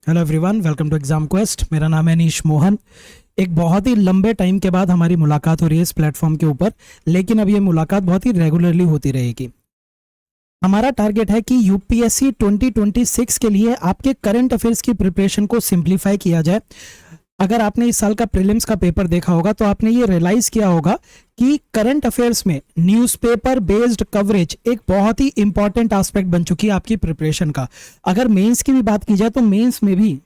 Hello everyone, welcome to exam quest. मेरा नाम है नीश मोहन। एक बहुत ही लंबे टाइम के बाद हमारी मुलाकात हो रही है इस प्लेटफॉर्म के ऊपर, लेकिन अब ये मुलाकात बहुत ही रेगुलरली होती रहेगी। हमारा टारगेट है कि यूपीएससी 2026 के लिए आपके करंट अफेयर्स की प्रिपरेशन को सिंप्लीफाई किया जाए। अगर आपने इस साल का प्रीलिम्स का पेपर देखा होगा तो आपने ये रियलाइज किया होगा कि करंट अफेयर्स में न्यूज़पेपर बेस्ड कवरेज एक बहुत ही इंपॉर्टेंट एस्पेक्ट बन चुकी है आपकी प्रिपरेशन का। अगर मेंस की भी बात की जाए तो मेंस में भी,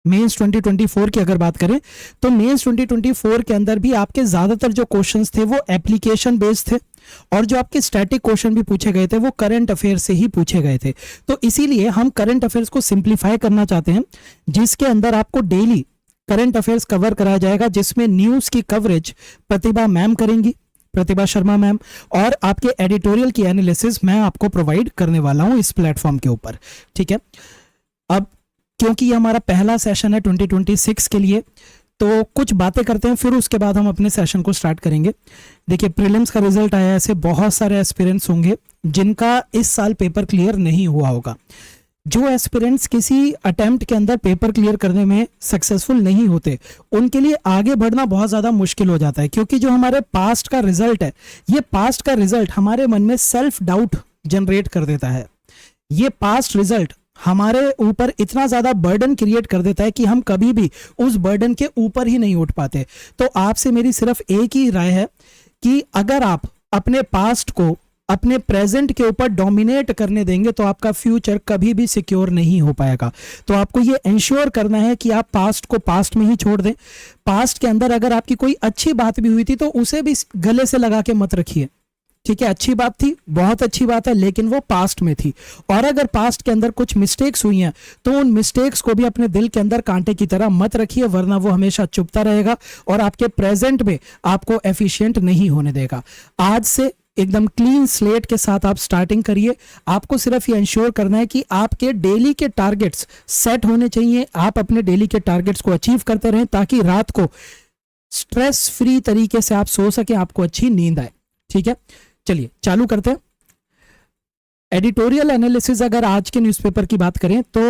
मेंस 2024 की अगर बात करें तो मेंस 2024 के अंदर भी आपके ज्यादातर जो क्वेश्चंस थे वो एप्लीकेशन बेस्ड थे, और जो आपके स्टैटिक क्वेश्चन भी पूछे गए थे वो करंट अफेयर से ही पूछे गए थे। तो इसीलिए हम करंट अफेयर्स को सिंप्लीफाई करना चाहते हैं, जिसके अंदर आपको डेली करंट अफेयर्स कवर कराया जाएगा, जिसमें न्यूज की कवरेज प्रतिभा मैम करेंगी, प्रतिभा शर्मा मैम, और आपके एडिटोरियल की एनालिसिस मैं आपको प्रोवाइड करने वाला हूं इस प्लेटफॉर्म के ऊपर। ठीक है, अब क्योंकि ये हमारा पहला सेशन है 2026 के लिए, तो कुछ बातें करते हैं, फिर उसके बाद हम अपने सेशन को स्टार्ट करेंगे। देखिए, प्रीलिम्स का रिजल्ट आया है, ऐसे बहुत सारे एस्पिरेंट्स होंगे जिनका इस साल पेपर क्लियर नहीं हुआ होगा। जो एस्पिरेंट्स किसी अटेम्प्ट के अंदर पेपर क्लियर करने में सक्सेसफुल नहीं होते, उनके लिए आगे बढ़ना बहुत ज़्यादा मुश्किल हो जाता है, क्योंकि जो हमारे पास्ट का रिजल्ट है, ये पास्ट का रिजल्ट हमारे मन में सेल्फ डाउट जनरेट कर देता है। ये पास्ट रिजल्ट हमारे ऊपर इतना ज्यादा बर्डन क्रिएट कर देता है कि हम कभी भी उस बर्डन के ऊपर ही नहीं उठ पाते। तो आपसे मेरी सिर्फ एक ही राय है कि अगर आप अपने पास्ट को अपने प्रेजेंट के ऊपर डोमिनेट करने देंगे तो आपका फ्यूचर कभी भी सिक्योर नहीं हो पाएगा। तो आपको ये इंश्योर करना है कि आप पास्ट को पास्ट में ही छोड़ दें। पास्ट के अंदर अगर आपकी कोई अच्छी बात भी हुई थी तो उसे भी गले से लगा के मत रखिए। ठीक है, अच्छी बात थी, बहुत अच्छी बात है, लेकिन वो पास्ट में थी। और अगर पास्ट के अंदर कुछ मिस्टेक्स हुई हैं तो उन मिस्टेक्स को भी अपने दिल के अंदर कांटे की तरह मत रखिए, वरना वो हमेशा चुभता रहेगा और आपके प्रेजेंट में आपको एफिशिएंट नहीं होने देगा। आज से एकदम क्लीन स्लेट के साथ आप स्टार्टिंग करिए। आपको सिर्फ ये इंश्योर करना है कि आपके डेली के टारगेट्स सेट होने चाहिए, आप अपने डेली के टारगेट्स को अचीव करते रहें, ताकि रात को स्ट्रेस फ्री तरीके से आप सो सके, आपको अच्छी नींद आए। ठीक है, चलिए चालू करते हैं। एडिटोरियल एनालिसिस, अगर आज के न्यूज़पेपर की बात करें तो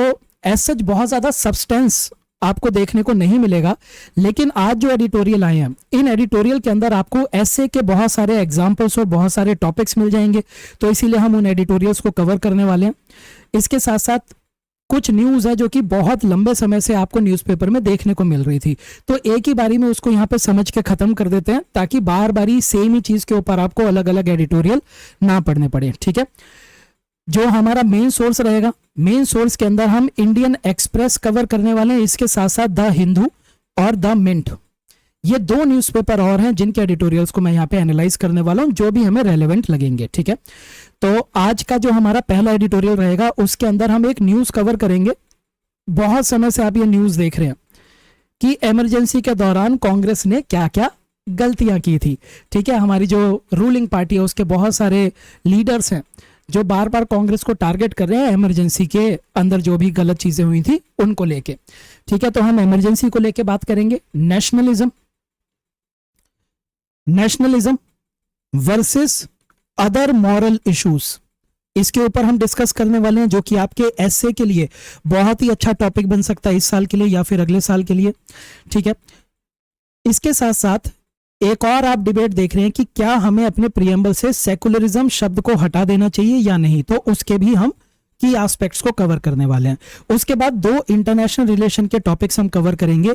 एज सच बहुत ज़्यादा सब्सटेंस आपको देखने को नहीं मिलेगा, लेकिन आज जो एडिटोरियल आए हैं, इन एडिटोरियल के अंदर आपको ऐसे के बहुत सारे एग्जाम्पल्स और बहुत सारे टॉपिक्स मिल जाएंगे, तो इसीलिए हम उन एडिटोरियल्स को कवर करने वाले हैं। इसके साथ साथ कुछ न्यूज़ है जो कि बहुत लंबे समय से आपको न्यूज़पेपर में देखने को मिल रही थी, तो एक ही बारी में उसको यहाँ पे समझ के ख़त्म कर देते हैं, ताकि बार बारी सेम ही चीज़ के ऊपर आपको अलग अलग एडिटोरियल ना पढ़ने पड़े। ठीक है, जो हमारा मेन सोर्स रहेगा, मेन सोर्स के अंदर हम इंडियन एक्सप्रेस कवर करने वाले हैं, इसके साथ साथ द हिंदू और द मिंट, ये दो न्यूज़पेपर और हैं जिनके एडिटोरियल्स को मैं यहाँ पे एनालाइज करने वाला हूँ, जो भी हमें रेलेवेंट लगेंगे। ठीक है, तो आज का जो हमारा पहला एडिटोरियल रहेगा उसके अंदर हम एक न्यूज़ कवर करेंगे। बहुत समय से आप ये न्यूज़ देख रहे हैं कि इमरजेंसी के दौरान कांग्रेस ने क्या क्या गलतियां की थी। ठीक है, हमारी जो रूलिंग पार्टी है उसके बहुत सारे लीडर्स हैं जो बार बार कांग्रेस को टारगेट कर रहे हैं इमरजेंसी के अंदर जो भी गलत चीजें हुई थी उनको लेके। ठीक है, तो हम इमरजेंसी को लेके बात करेंगे। Nationalism versus other moral issues, इसके ऊपर हम डिस्कस करने वाले हैं, जो कि आपके एसए के लिए बहुत ही अच्छा टॉपिक बन सकता है इस साल के लिए या फिर अगले साल के लिए। ठीक है, इसके साथ साथ एक और आप डिबेट देख रहे हैं कि क्या हमें अपने प्रियम्बल से सेकुलरिज्म शब्द को हटा देना चाहिए या नहीं, तो उसके भी हम की एस्पेक्ट्स को कवर करने वाले हैं। उसके बाद दो इंटरनेशनल रिलेशन के टॉपिक्स हम कवर करेंगे।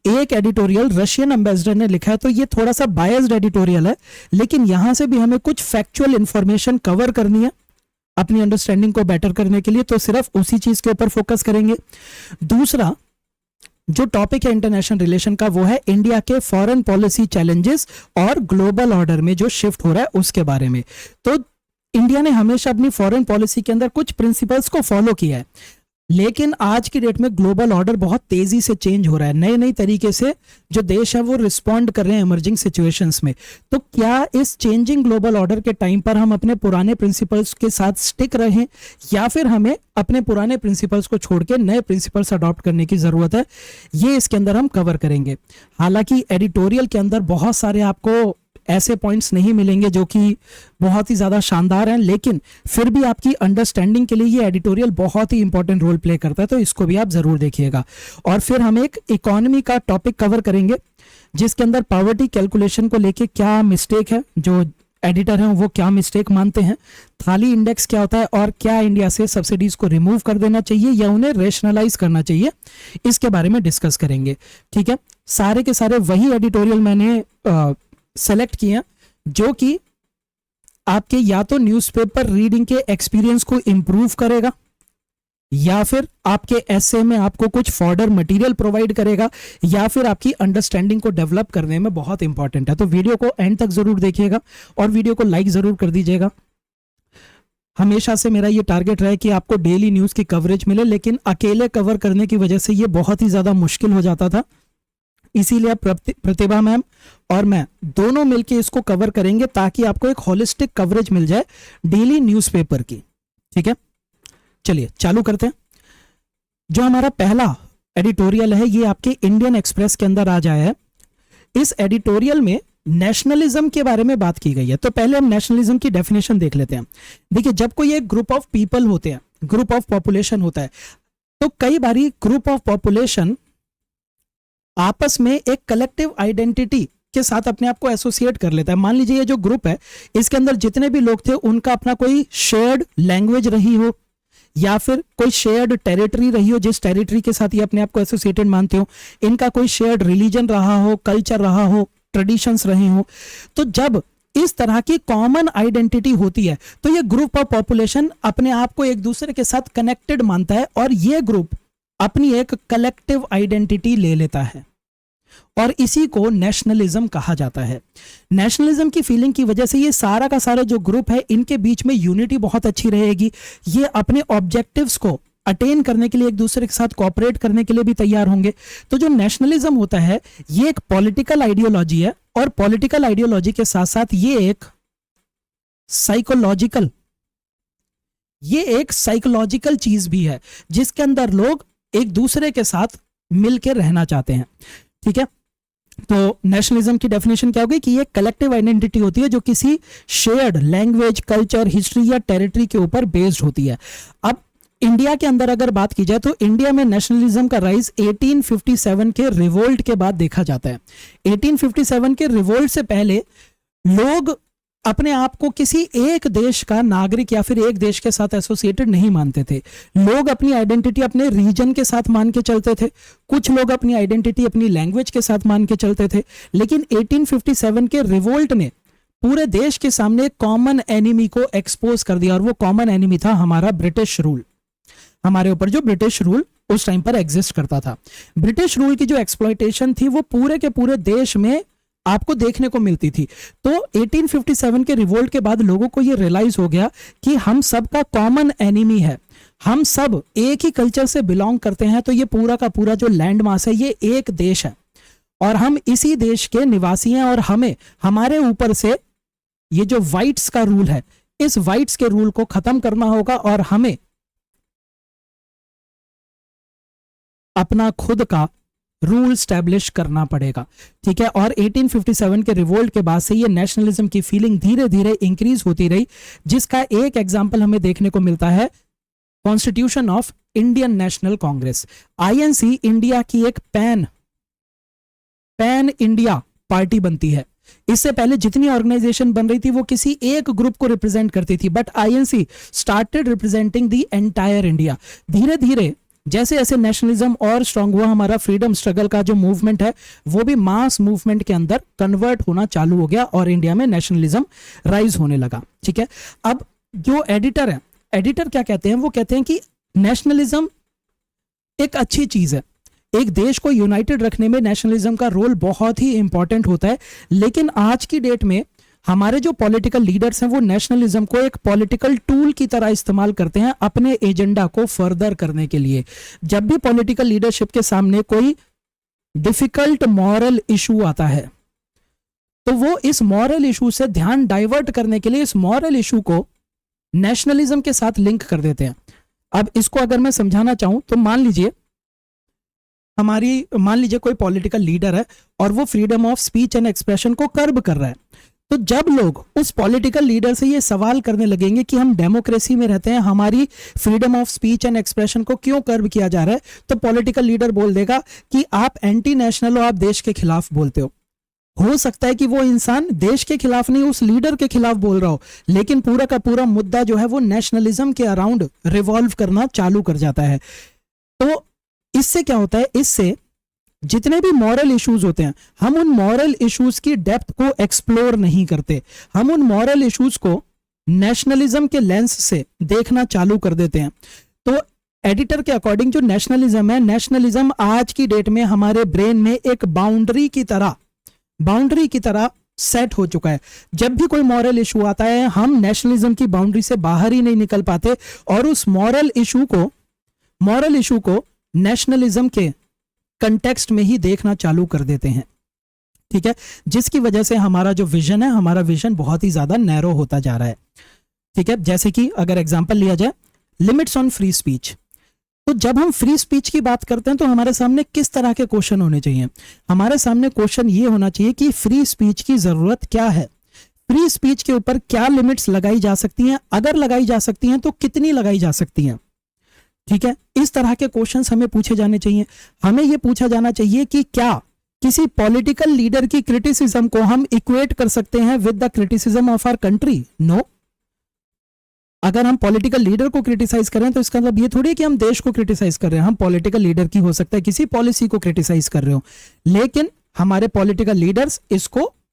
एक एडिटोरियल रशियन एम्बेसडर ने लिखा है, तो ये थोड़ा सा बायस्ड एडिटोरियल है, लेकिन यहां से भी हमें कुछ फैक्चुअल इंफॉर्मेशन कवर करनी है अपनी अंडरस्टैंडिंग को बेटर करने के लिए, तो सिर्फ उसी चीज के ऊपर फोकस करेंगे। दूसरा जो टॉपिक है इंटरनेशनल रिलेशन का, वो है इंडिया के फॉरेन पॉलिसी चैलेंजेस और ग्लोबल ऑर्डर में जो शिफ्ट हो रहा है उसके बारे में। तो इंडिया ने हमेशा अपनी फॉरेन पॉलिसी के अंदर कुछ प्रिंसिपल्स को फॉलो किया है, लेकिन आज की डेट में ग्लोबल ऑर्डर बहुत तेजी से चेंज हो रहा है, नए नए तरीके से जो देश है वो रिस्पॉन्ड कर रहे हैं इमर्जिंग सिचुएशंस में। तो क्या इस चेंजिंग ग्लोबल ऑर्डर के टाइम पर हम अपने पुराने प्रिंसिपल्स के साथ स्टिक रहें, या फिर हमें अपने पुराने प्रिंसिपल्स को छोड़ के नए प्रिंसिपल्स अडॉप्ट करने की ज़रूरत है, ये इसके अंदर हम कवर करेंगे। हालांकि एडिटोरियल के अंदर बहुत सारे आपको ऐसे पॉइंट्स नहीं मिलेंगे जो कि बहुत ही ज़्यादा शानदार हैं, लेकिन फिर भी आपकी अंडरस्टैंडिंग के लिए ये एडिटोरियल बहुत ही इंपॉर्टेंट रोल प्ले करता है, तो इसको भी आप ज़रूर देखिएगा। और फिर हम एक इकोनॉमी का टॉपिक कवर करेंगे जिसके अंदर पॉवर्टी कैलकुलेशन को लेके क्या मिस्टेक है, जो एडिटर हैं वो क्या मिस्टेक मानते हैं, थाली इंडेक्स क्या होता है और क्या इंडिया से सब्सिडीज को रिमूव कर देना चाहिए या उन्हें रेशनलाइज करना चाहिए, इसके बारे में डिस्कस करेंगे। ठीक है, सारे के सारे वही एडिटोरियल मैंने सेलेक्ट किए हैं जो कि आपके या तो न्यूज़पेपर रीडिंग के एक्सपीरियंस को इंप्रूव करेगा या फिर आपके एसे में आपको कुछ फॉर्डर मटेरियल प्रोवाइड करेगा या फिर आपकी अंडरस्टैंडिंग को डेवलप करने में बहुत इंपॉर्टेंट है। तो वीडियो को एंड तक जरूर देखिएगा और वीडियो को लाइक जरूर कर दीजिएगा। हमेशा से मेरा ये टारगेट रहा है कि आपको डेली न्यूज़ की कवरेज मिले, लेकिन अकेले कवर करने की वजह से ये बहुत ही ज़्यादा मुश्किल हो जाता था, इसीलिए प्रतिभा मैम और मैं दोनों मिलकर इसको कवर करेंगे ताकि आपको एक होलिस्टिक कवरेज मिल जाए डेली न्यूज़पेपर की। ठीक है, चलिए चालू करते हैं। जो हमारा पहला एडिटोरियल है ये आपके इंडियन एक्सप्रेस के अंदर आ जाया है। इस एडिटोरियल में नेशनलिज्म के बारे में बात की गई है। तो पहले हम नेशनलिज्म की डेफिनेशन देख लेते हैं। देखिए, जब कोई एक ग्रुप ऑफ पीपल होते हैं, ग्रुप ऑफ पॉपुलेशन होता है, तो कई बारी ग्रुप ऑफ पॉपुलेशन आपस में एक कलेक्टिव आइडेंटिटी के साथ अपने आप को एसोसिएट कर लेता है। मान लीजिए ये जो ग्रुप है इसके अंदर जितने भी लोग थे उनका अपना कोई शेयर्ड लैंग्वेज रही हो या फिर कोई शेयर्ड टेरिटरी रही हो, जिस टेरिटरी के साथ ये अपने आप को एसोसिएटेड मानते हो, इनका कोई शेयर्ड रिलीजन रहा हो, कल्चर रहा हो, ट्रेडिशंस रहे हो। तो जब इस तरह की कॉमन आइडेंटिटी होती है तो ये ग्रुप ऑफ पॉपुलेशन अपने आप को एक दूसरे के साथ कनेक्टेड मानता है और ये ग्रुप अपनी एक कलेक्टिव आइडेंटिटी ले लेता है और इसी को नेशनलिज्म कहा जाता है। नेशनलिज्म की फीलिंग की वजह से ये सारा का सारा जो ग्रुप है इनके बीच में यूनिटी बहुत अच्छी रहेगी। ये अपने ऑब्जेक्टिव्स को अटेन करने के लिए एक दूसरे के साथ कोऑपरेट करने के लिए भी तैयार होंगे। तो जो नेशनलिज्म होता है ये एक पॉलिटिकल आइडियोलॉजी है और पॉलिटिकल आइडियोलॉजी के साथ साथ ये एक साइकोलॉजिकल चीज भी है जिसके अंदर लोग एक दूसरे के साथ मिलकर रहना चाहते हैं। ठीक है, तो नेशनलिज्म की डेफिनेशन क्या होगी कि ये कलेक्टिव आइडेंटिटी होती है जो किसी शेयर्ड लैंग्वेज, कल्चर, हिस्ट्री या टेरिटरी के ऊपर बेस्ड होती है। अब इंडिया के अंदर अगर बात की जाए तो इंडिया में नेशनलिज्म का राइज 1857 के रिवोल्ट के बाद देखा जाता है। 1857 के रिवोल्ट से पहले लोग अपने आप को किसी एक देश का नागरिक या फिर एक देश के साथ एसोसिएटेड नहीं मानते थे। लोग अपनी आइडेंटिटी अपने रीजन के साथ मान के चलते थे, कुछ लोग अपनी आइडेंटिटी अपनी लैंग्वेज के साथ मान के चलते थे। लेकिन 1857 के रिवोल्ट ने पूरे देश के सामने एक कॉमन एनिमी को एक्सपोज कर दिया और वो कॉमन एनिमी था हमारा ब्रिटिश रूल। हमारे ऊपर जो ब्रिटिश रूल उस टाइम पर एग्जिस्ट करता था, ब्रिटिश रूल की जो एक्सप्लॉयटेशन थी वो पूरे के पूरे देश में आपको देखने को मिलती थी। तो 1857 के रिवोल्ट के बाद लोगों को ये रियलाइज हो गया कि हम सब का कॉमन एनिमी है, हम सब एक ही कल्चर से बिलोंग करते हैं, तो ये पूरा का पूरा जो लैंड मास है ये एक देश है और हम इसी देश के निवासी हैं और हमें हमारे ऊपर से ये जो वाइट्स का रूल है इस वाइट्स के रूल को खत्म करना होगा और हमें अपना खुद का रूल स्टैब्लिश करना पड़ेगा। ठीक है, और 1857 के रिवोल्ट के बाद से ये नेशनलिज्म की फीलिंग धीरे धीरे इंक्रीज होती रही, जिसका एक एग्जांपल हमें देखने को मिलता है constitution of Indian national Congress. INC India की एक पैन इंडिया पार्टी बनती है। इससे पहले जितनी ऑर्गेनाइजेशन बन रही थी वो किसी एक ग्रुप को रिप्रेजेंट करती थी, but INC started representing the entire India. धीरे धीरे जैसे जैसे नेशनलिज्म और स्ट्रांग हुआ, हमारा फ्रीडम स्ट्रगल का जो मूवमेंट है वो भी मास मूवमेंट के अंदर कन्वर्ट होना चालू हो गया और इंडिया में नेशनलिज्म राइज होने लगा। ठीक है, अब जो एडिटर है, एडिटर क्या कहते हैं, वो कहते हैं कि नेशनलिज्म एक अच्छी चीज है, एक देश को यूनाइटेड रखने में नेशनलिज्म का रोल बहुत ही इंपॉर्टेंट होता है। लेकिन आज की डेट में हमारे जो पॉलिटिकल लीडर्स हैं वो नेशनलिज्म को एक पॉलिटिकल टूल की तरह इस्तेमाल करते हैं अपने एजेंडा को फर्दर करने के लिए। जब भी पॉलिटिकल लीडरशिप के सामने कोई डिफिकल्ट मॉरल इशू आता है तो वो इस मॉरल इशू से ध्यान डाइवर्ट करने के लिए इस मॉरल इशू को नेशनलिज्म के साथ लिंक कर देते हैं। अब इसको अगर मैं समझाना चाहूं तो मान लीजिए कोई पॉलिटिकल लीडर है और वो freedom of speech and expression को कर्ब कर रहा है। तो जब लोग उस पॉलिटिकल लीडर से ये सवाल करने लगेंगे कि हम डेमोक्रेसी में रहते हैं, हमारी freedom of speech and expression को क्यों कर्ब किया जा रहा है, तो पॉलिटिकल लीडर बोल देगा कि आप एंटी नेशनल हो, आप देश के खिलाफ बोलते हो सकता है कि वो इंसान देश के खिलाफ नहीं, उस लीडर के खिलाफ बोल रहा हो, लेकिन पूरा का पूरा मुद्दा जो है वो नेशनलिज्म के अराउंड रिवॉल्व करना चालू कर जाता है। तो इससे क्या होता है, इससे जितने भी मॉरल इश्यूज होते हैं, हम उन मॉरल इश्यूज की डेप्थ को एक्सप्लोर नहीं करते, हम उन मॉरल इश्यूज को नेशनलिज्म के लेंस से देखना चालू कर देते हैं। तो एडिटर के अकॉर्डिंग जो नेशनलिज्म है, नेशनलिज्म आज की डेट में हमारे ब्रेन में एक बाउंड्री की तरह सेट हो चुका है। जब भी कोई मॉरल इशू आता है, हम नेशनलिज्म की बाउंड्री से बाहर ही नहीं निकल पाते और उस मॉरल इशू को नेशनलिज्म के कंटेक्स्ट में ही देखना चालू कर देते हैं। ठीक है, जिसकी वजह से हमारा जो विजन है, हमारा विजन बहुत ही ज्यादा नैरो होता जा रहा है। ठीक है, जैसे कि अगर एग्जांपल लिया जाए लिमिट्स ऑन फ्री स्पीच, तो जब हम फ्री स्पीच की बात करते हैं तो हमारे सामने किस तरह के क्वेश्चन होने चाहिए? हमारे सामने क्वेश्चन ये होना चाहिए कि फ्री स्पीच की जरूरत क्या है, फ्री स्पीच के ऊपर क्या लिमिट्स लगाई जा सकती हैं, अगर लगाई जा सकती हैं तो कितनी लगाई जा सकती हैं। ठीक है, इस तरह के क्वेश्चंस हमें पूछे जाने चाहिए। हमें यह पूछा जाना चाहिए कि क्या किसी पॉलिटिकल लीडर की क्रिटिसिज्म को हम इक्वेट कर सकते हैं with the criticism of our country? No. अगर हम पॉलिटिकल लीडर को क्रिटिसाइज करें तो इसका मतलब ये थोड़ी है कि हम देश को क्रिटिसाइज कर रहे हैं। हम पॉलिटिकल लीडर की हो सकता है किसी पॉलिसी को क्रिटिसाइज कर रहे हो, लेकिन हमारे पॉलिटिकल लीडर्स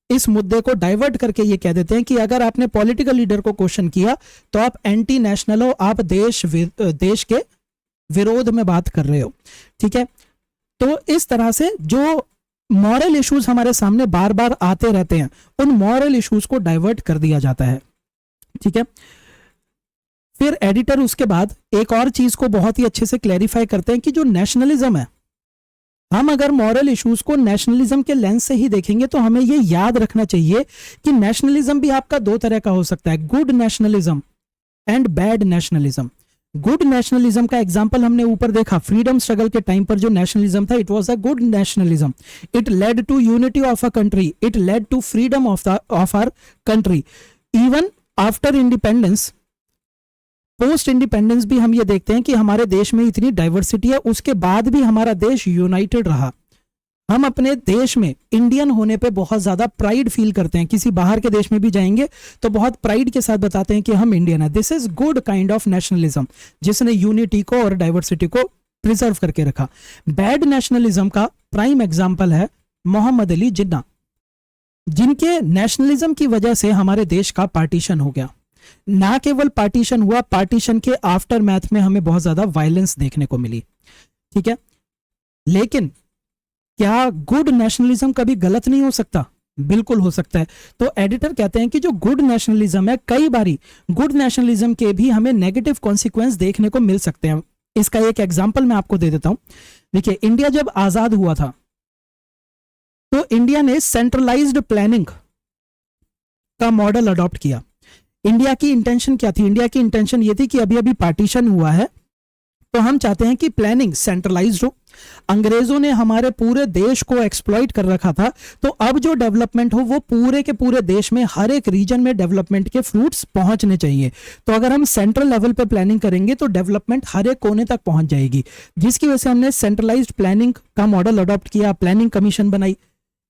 इस मुद्दे को डाइवर्ट करके ये कह देते हैं कि अगर आपने पॉलिटिकल लीडर को क्वेश्चन किया तो आप एंटी नेशनल हो, आप देश के विरोध में बात कर रहे हो। ठीक है, तो इस तरह से जो मॉरल इश्यूज हमारे सामने बार बार आते रहते हैं, उन मॉरल इश्यूज को डाइवर्ट कर दिया जाता है। ठीक है, फिर एडिटर उसके बाद एक और चीज को बहुत ही अच्छे से क्लैरिफाई करते हैं कि जो नेशनलिज्म है, हम अगर मॉरल इश्यूज को नेशनलिज्म के लेंस से ही देखेंगे तो हमें यह याद रखना चाहिए कि नेशनलिज्म भी आपका दो तरह का हो सकता है, good nationalism and bad nationalism. Good nationalism का एग्जांपल हमने ऊपर देखा, फ्रीडम स्ट्रगल के टाइम पर जो नेशनलिज्म था, it was a good nationalism, it led to unity of a country, it led to freedom of our country. Even after independence, post independence भी हम ये देखते हैं कि हमारे देश में इतनी डाइवर्सिटी है, उसके बाद भी हमारा देश यूनाइटेड रहा। हम अपने देश में इंडियन होने पे बहुत ज्यादा प्राइड फील करते हैं, किसी बाहर के देश में भी जाएंगे तो बहुत प्राइड के साथ बताते हैं कि हम इंडियन है। This is good kind of nationalism, जिसने यूनिटी को और डाइवर्सिटी को प्रिजर्व करके रखा। बैड नेशनलिज्म का प्राइम एग्जाम्पल है मोहम्मद अली जिन्ना, जिनके नेशनलिज्म की वजह से हमारे देश का पार्टीशन हो गया। ना केवल पार्टीशन हुआ, पार्टीशन के आफ्टर मैथ में हमें बहुत ज्यादा वायलेंस देखने को मिली। ठीक है, लेकिन क्या गुड नेशनलिज्म कभी गलत नहीं हो सकता? बिल्कुल हो सकता है। तो एडिटर कहते हैं कि जो गुड नेशनलिज्म है, कई बारी गुड नेशनलिज्म के भी हमें नेगेटिव कॉन्सिक्वेंस देखने को मिल सकते हैं। इसका एक एग्जांपल मैं आपको दे देता हूं। देखिए, इंडिया जब आजाद हुआ था तो इंडिया ने सेंट्रलाइज्ड प्लानिंग का मॉडल अडॉप्ट किया। इंडिया की इंटेंशन क्या थी? इंडिया की इंटेंशन ये थी कि अभी अभी पार्टीशन हुआ है तो हम चाहते हैं कि प्लानिंग सेंट्रलाइज्ड हो। अंग्रेजों ने हमारे पूरे देश को एक्सप्लॉइट कर रखा था, तो अब जो डेवलपमेंट हो वो पूरे के पूरे देश में हर एक रीजन में डेवलपमेंट के फ्रूट्स पहुंचने चाहिए। तो अगर हम सेंट्रल लेवल पे प्लानिंग करेंगे तो डेवलपमेंट हर एक कोने तक पहुंच जाएगी, जिसकी वजह से हमने सेंट्रलाइज्ड प्लानिंग का मॉडल अडॉप्ट किया, प्लानिंग कमीशन बनाई।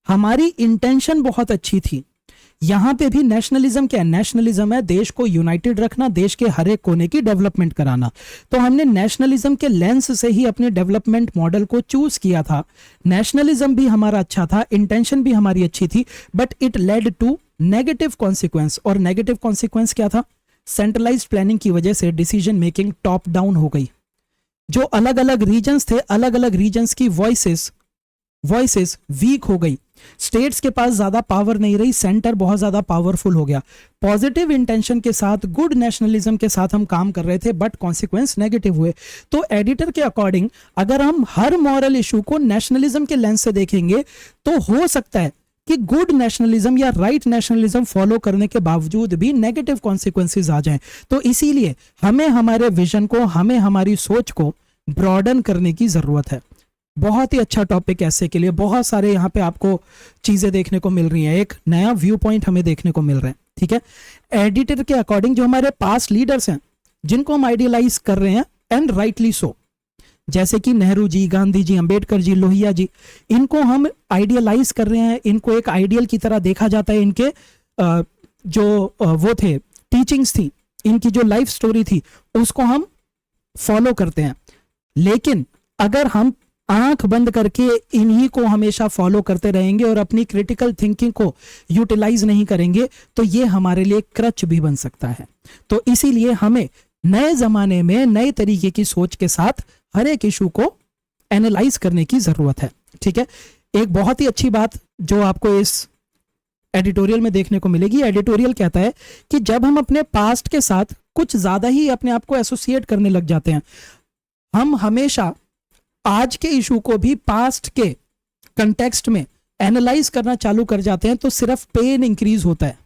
हमारी इंटेंशन बहुत अच्छी थी। यहां पे भी नेशनलिज्म क्या है? नेशनलिज्म है देश को यूनाइटेड रखना, देश के हर एक कोने की डेवलपमेंट कराना। तो हमने नेशनलिज्म के लेंस से ही अपने डेवलपमेंट मॉडल को चूज किया था। नेशनलिज्म भी हमारा अच्छा था, इंटेंशन भी हमारी अच्छी थी, but it led to negative consequence. और नेगेटिव कॉन्सिक्वेंस क्या था? सेंट्रलाइज्ड प्लानिंग की वजह से डिसीजन मेकिंग टॉप डाउन हो गई। जो अलग अलग रीजन्स थे, अलग अलग रीजन्स की वॉइसेस वीक हो गई। स्टेट्स के पास ज्यादा पावर नहीं रही, सेंटर बहुत ज्यादा पावरफुल हो गया। पॉजिटिव इंटेंशन के साथ, गुड नेशनलिज्म के साथ हम काम कर रहे थे, बट कॉन्सिक्वेंस नेगेटिव हुए। तो एडिटर के अकॉर्डिंग अगर हम हर मॉरल इशू को नेशनलिज्म के लेंस से देखेंगे तो हो सकता है कि गुड नेशनलिज्म या राइट नेशनलिज्म फॉलो करने के बावजूद भी नेगेटिव कॉन्सिक्वेंसेज आ जाएं। तो इसीलिए हमें हमारे विजन को, हमें हमारी सोच को ब्रॉडन करने की जरूरत है। बहुत ही अच्छा टॉपिक ऐसे के लिए, बहुत सारे यहाँ पे आपको चीजें देखने को मिल रही हैं, एक नया व्यू पॉइंट हमें देखने को मिल रहा है। ठीक है, एडिटर के अकॉर्डिंग जो हमारे पास्ट लीडर्स हैं जिनको हम आइडियलाइज कर रहे हैं, एंड राइटली सो, जैसे कि नेहरू जी, गांधी जी, अंबेडकर जी, लोहिया जी, इनको हम आइडियलाइज कर रहे हैं, इनको एक आइडियल की तरह देखा जाता है। इनके जो वो थे, टीचिंग्स थी, इनकी जो लाइफ स्टोरी थी, उसको हम फॉलो करते हैं। लेकिन अगर हम आंख बंद करके इन्हीं को हमेशा फॉलो करते रहेंगे और अपनी क्रिटिकल थिंकिंग को यूटिलाइज नहीं करेंगे, तो ये हमारे लिए क्रच भी बन सकता है। तो इसीलिए हमें नए जमाने में नए तरीके की सोच के साथ हर एक इशू को एनालाइज करने की जरूरत है। ठीक है, एक बहुत ही अच्छी बात जो आपको इस एडिटोरियल में देखने को मिलेगी, एडिटोरियल कहता है कि जब हम अपने पास्ट के साथ कुछ ज्यादा ही अपने आप को एसोसिएट करने लग जाते हैं, हम हमेशा आज के इशू को भी पास्ट के कंटेक्स्ट में एनालाइज करना चालू कर जाते हैं, तो सिर्फ पेन इंक्रीज होता है।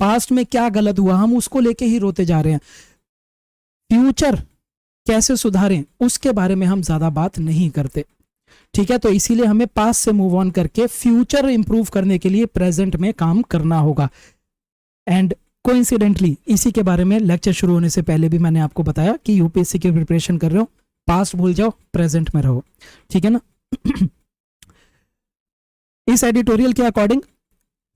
पास्ट में क्या गलत हुआ, हम उसको लेके ही रोते जा रहे हैं। फ्यूचर कैसे सुधारें, उसके बारे में हम ज्यादा बात नहीं करते। ठीक है, तो इसीलिए हमें पास्ट से मूव ऑन करके फ्यूचर इंप्रूव करने के लिए प्रेजेंट में काम करना होगा। एंड कोइंसिडेंटली इसी के बारे में लेक्चर शुरू होने से पहले भी मैंने आपको बताया कि यूपीएससी की प्रिपरेशन कर रहे हो, पास्ट भूल जाओ, प्रेजेंट में रहो। ठीक है ना। इस एडिटोरियल के अकॉर्डिंग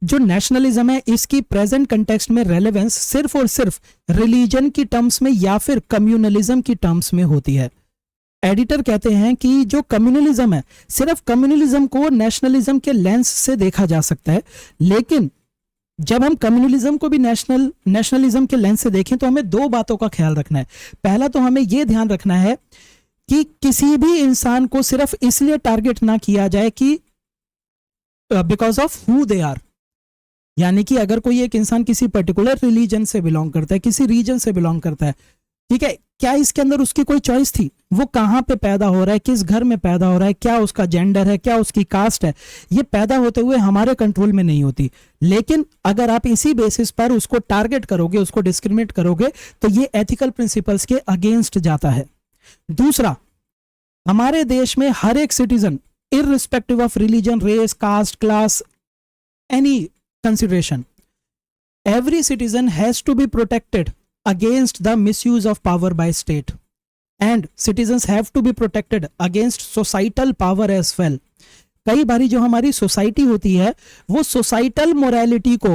जो नेशनलिज्म है, इसकी प्रेजेंट कंटेक्स्ट में रेलेवेंस सिर्फ और सिर्फ रिलीजन की टर्म्स में या फिर कम्युनलिज्म की टर्म्स में होती है। एडिटर कहते हैं कि जो कम्युनलिज्म है, सिर्फ कम्युनलिज्म को नेशनलिज्म के लेंस से देखा जा सकता है, लेकिन जब हम कम्युनलिज्म को भी नेशनलिज्म के लेंस से देखें तो हमें दो बातों का ख्याल रखना है। पहला तो हमें यह ध्यान रखना है कि किसी भी इंसान को सिर्फ इसलिए टारगेट ना किया जाए कि because of who they are, यानी कि अगर कोई एक इंसान किसी पर्टिकुलर रिलीजन से बिलोंग करता है, किसी रीजन से बिलोंग करता है, ठीक है, क्या इसके अंदर उसकी कोई चॉइस थी? वो कहां पे पैदा हो रहा है, किस घर में पैदा हो रहा है, क्या उसका जेंडर है, क्या उसकी कास्ट है, ये पैदा होते हुए हमारे कंट्रोल में नहीं होती। लेकिन अगर आप इसी बेसिस पर उसको टारगेट करोगे, उसको डिस्क्रिमिनेट करोगे, तो ये एथिकल प्रिंसिपल्स के अगेंस्ट जाता है। दूसरा, हमारे देश में हर एक citizen irrespective of religion, race, caste, class, any consideration, every citizen has to be protected against the misuse of power by state, and citizens have to be protected against societal power as well. कई बारी जो हमारी society होती है वो societal morality को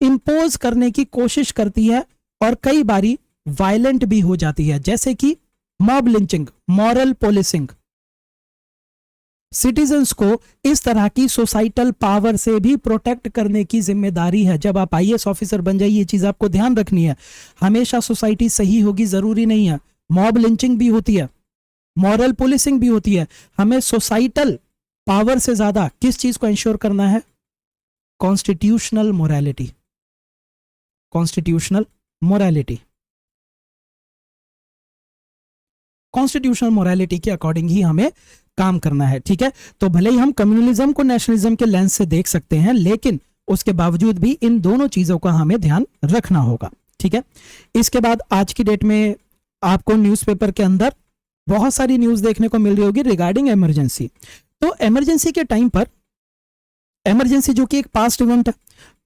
impose करने की कोशिश करती है और कई बारी वायलेंट भी हो जाती है, जैसे कि mob lynching, moral policing. Citizens को इस तरह की सोसाइटल पावर से भी प्रोटेक्ट करने की जिम्मेदारी है। जब आप आईएएस ऑफिसर बन जाइए, ये चीज आपको ध्यान रखनी है। हमेशा सोसाइटी सही होगी जरूरी नहीं है। मॉब लिंचिंग भी होती है, मॉरल पुलिसिंग भी होती है। हमें सोसाइटल पावर से ज्यादा किस चीज को इंश्योर करना है? Constitutional morality, constitutional morality, constitutional morality के अकॉर्डिंग ही हमें काम करना है। ठीक है, तो भले ही हम कम्युनलिज्म को नेशनलिज्म के लेंस से देख सकते हैं, लेकिन उसके बावजूद भी इन दोनों चीजों का हमें ध्यान रखना होगा। ठीक है, इसके बाद आज की डेट में आपको न्यूज़पेपर के अंदर बहुत सारी न्यूज देखने को मिल रही होगी रिगार्डिंग इमरजेंसी। तो इमरजेंसी के टाइम पर, इमरजेंसी जो कि एक पास्ट इवेंट है,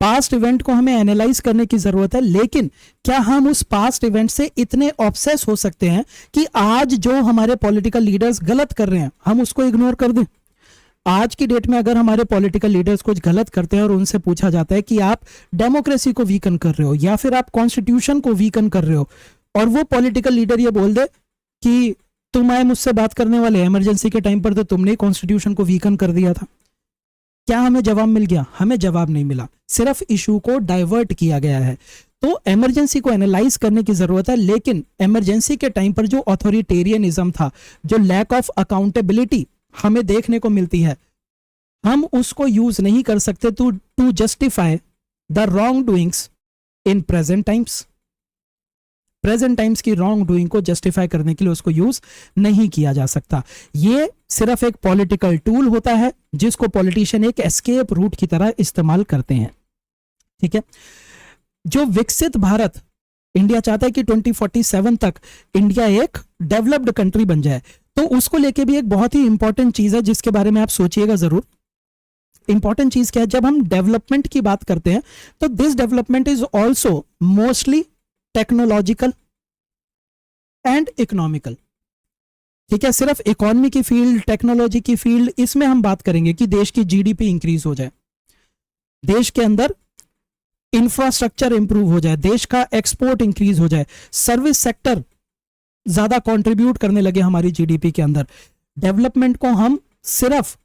पास्ट इवेंट को हमें एनालाइज करने की जरूरत है, लेकिन क्या हम उस पास्ट इवेंट से इतने ऑब्सेस हो सकते हैं कि आज जो हमारे पॉलिटिकल लीडर्स गलत कर रहे हैं हम उसको इग्नोर कर दें? आज की डेट में अगर हमारे पॉलिटिकल लीडर्स कुछ गलत करते हैं और उनसे पूछा जाता है कि आप डेमोक्रेसी को वीकन कर रहे हो या फिर आप कॉन्स्टिट्यूशन को वीकन कर रहे हो, और वो पॉलिटिकल लीडर ये बोल दे कि तुम आए मुझसे बात करने वाले, इमरजेंसी के टाइम पर तो तुमने कॉन्स्टिट्यूशन को वीकन कर दिया था, क्या हमें जवाब मिल गया? हमें जवाब नहीं मिला, सिर्फ इशू को डाइवर्ट किया गया है। तो इमरजेंसी को एनालाइज करने की जरूरत है, लेकिन इमरजेंसी के टाइम पर जो ऑथोरिटेरियनिज्म था, जो लैक ऑफ अकाउंटेबिलिटी हमें देखने को मिलती है, हम उसको यूज नहीं कर सकते to justify the wrong doings in present times. Present times की रॉन्ग डूइंग को जस्टिफाई करने के लिए उसको यूज नहीं किया जा सकता। ये सिर्फ एक पॉलिटिकल टूल होता है जिसको पॉलिटिशियन एक एस्केप रूट की तरह इस्तेमाल करते हैं। ठीक है, जो विकसित भारत इंडिया चाहता है कि 2047 तक इंडिया एक डेवलप्ड कंट्री बन जाए, तो उसको लेके भी एक बहुत ही इंपॉर्टेंट चीज है जिसके बारे में आप सोचिएगा जरूर। इंपॉर्टेंट चीज क्या है? जब हम डेवलपमेंट की बात करते हैं तो this development is also mostly technological and economical. ठीक है, सिर्फ इकोनॉमी की फील्ड, टेक्नोलॉजी की फील्ड, इसमें हम बात करेंगे कि देश की जीडीपी इंक्रीज हो जाए, देश के अंदर इंफ्रास्ट्रक्चर इंप्रूव हो जाए, देश का एक्सपोर्ट इंक्रीज हो जाए, सर्विस सेक्टर ज्यादा कंट्रीब्यूट करने लगे हमारी जीडीपी के अंदर। डेवलपमेंट को हम सिर्फ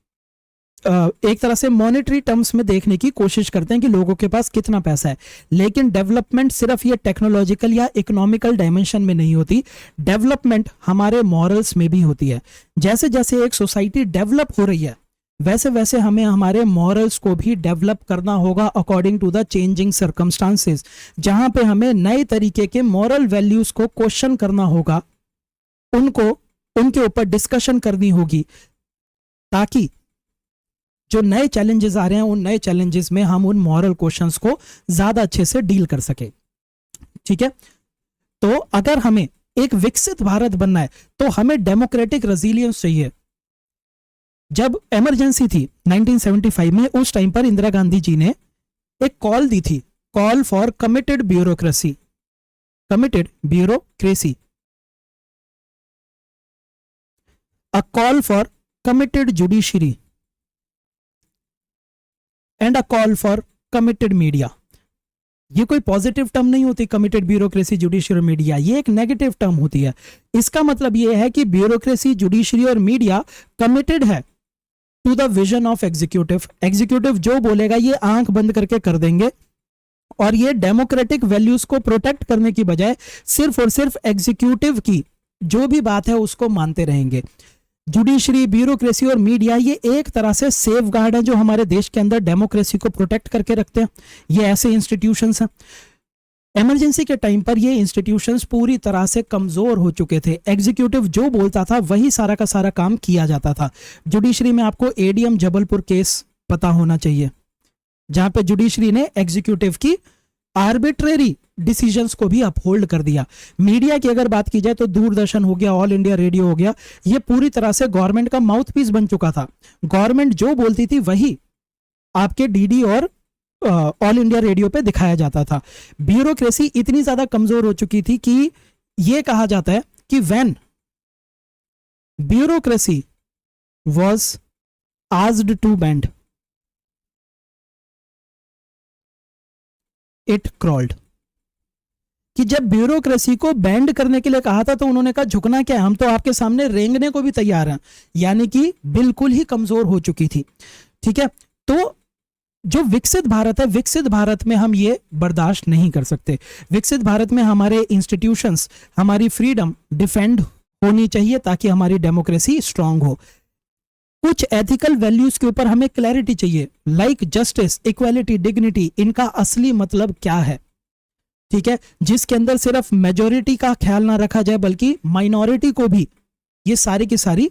एक तरह से मॉनेटरी टर्म्स में देखने की कोशिश करते हैं कि लोगों के पास कितना पैसा है, लेकिन डेवलपमेंट सिर्फ ये टेक्नोलॉजिकल या इकोनॉमिकल डायमेंशन में नहीं होती, डेवलपमेंट हमारे मॉरल्स में भी होती है। जैसे जैसे एक सोसाइटी डेवलप हो रही है वैसे वैसे हमें हमारे मॉरल्स को भी डेवलप करना होगा according to the changing circumstances, जहां पे हमें नए तरीके के मॉरल वैल्यूज को क्वेश्चन करना होगा, उनको उनके ऊपर डिस्कशन करनी होगी, ताकि जो नए चैलेंजेस आ रहे हैं उन नए चैलेंजेस में हम उन मॉरल क्वेश्चंस को ज्यादा अच्छे से डील कर सके। ठीक है, तो अगर हमें एक विकसित भारत बनना है तो हमें डेमोक्रेटिक रेजिलियंस चाहिए। जब इमरजेंसी थी 1975 में, उस टाइम पर इंदिरा गांधी जी ने एक कॉल दी थी, call for committed bureaucracy, committed bureaucracy, a call for committed judiciary and a call for committed media. ये कोई पॉजिटिव टर्म नहीं होती, कमिटेड ब्यूरोक्रेसी, जुडिशरी, मीडिया, ये एक नेगेटिव टर्म होती है। इसका मतलब ये है कि ब्यूरोक्रेसी, जुडिशरी और मीडिया कमिटेड है to the vision of executive. Executive जो बोलेगा ये आंख बंद करके कर देंगे, और ये डेमोक्रेटिक वैल्यूज को प्रोटेक्ट करने की बजाय सिर्फ और सिर्फ एग्जीक्यूटिव की जो भी बात है उसको मानते रहेंगे। जुडिशरी, ब्यूरोक्रेसी और मीडिया ये एक तरह से सेफ गार्ड है जो हमारे देश के अंदर डेमोक्रेसी को प्रोटेक्ट करके रखते हैं। ये ऐसे इंस्टीट्यूशंस हैं। इमरजेंसी के टाइम पर ये इंस्टीट्यूशंस पूरी तरह से कमजोर हो चुके थे। एग्जीक्यूटिव जो बोलता था वही सारा का सारा काम किया जाता था। जुडिशरी में आपको एडीएम जबलपुर केस पता होना चाहिए, जहां पे जुडिशरी ने एग्जीक्यूटिव की आर्बिट्रेरी डिसीजंस को भी अपहोल्ड कर दिया। मीडिया की अगर बात की जाए तो दूरदर्शन हो गया, ऑल इंडिया रेडियो हो गया, ये पूरी तरह से गवर्नमेंट का माउथपीस बन चुका था। गवर्नमेंट जो बोलती थी वही आपके डीडी और ऑल इंडिया रेडियो पे दिखाया जाता था। ब्यूरोक्रेसी इतनी ज्यादा कमजोर हो चुकी थी कि यह कहा जाता है कि when bureaucracy was asked to bend, it crawled. कि जब ब्यूरोक्रेसी को बैंड करने के लिए कहा था तो उन्होंने कहा झुकना क्या है, हम तो आपके सामने रेंगने को भी तैयार हैं। यानी कि बिल्कुल ही कमजोर हो चुकी थी। ठीक है, तो जो विकसित भारत है, विकसित भारत में हम ये बर्दाश्त नहीं कर सकते। विकसित भारत में हमारे इंस्टीट्यूशंस, हमारी फ्रीडम डिफेंड होनी चाहिए ताकि हमारी डेमोक्रेसी स्ट्रांग हो। कुछ एथिकल वैल्यूज के ऊपर हमें क्लैरिटी चाहिए, लाइक जस्टिस, इक्वालिटी, डिग्निटी, इनका असली मतलब क्या है। ठीक है, जिसके अंदर सिर्फ मेजॉरिटी का ख्याल ना रखा जाए बल्कि माइनॉरिटी को भी ये सारी की सारी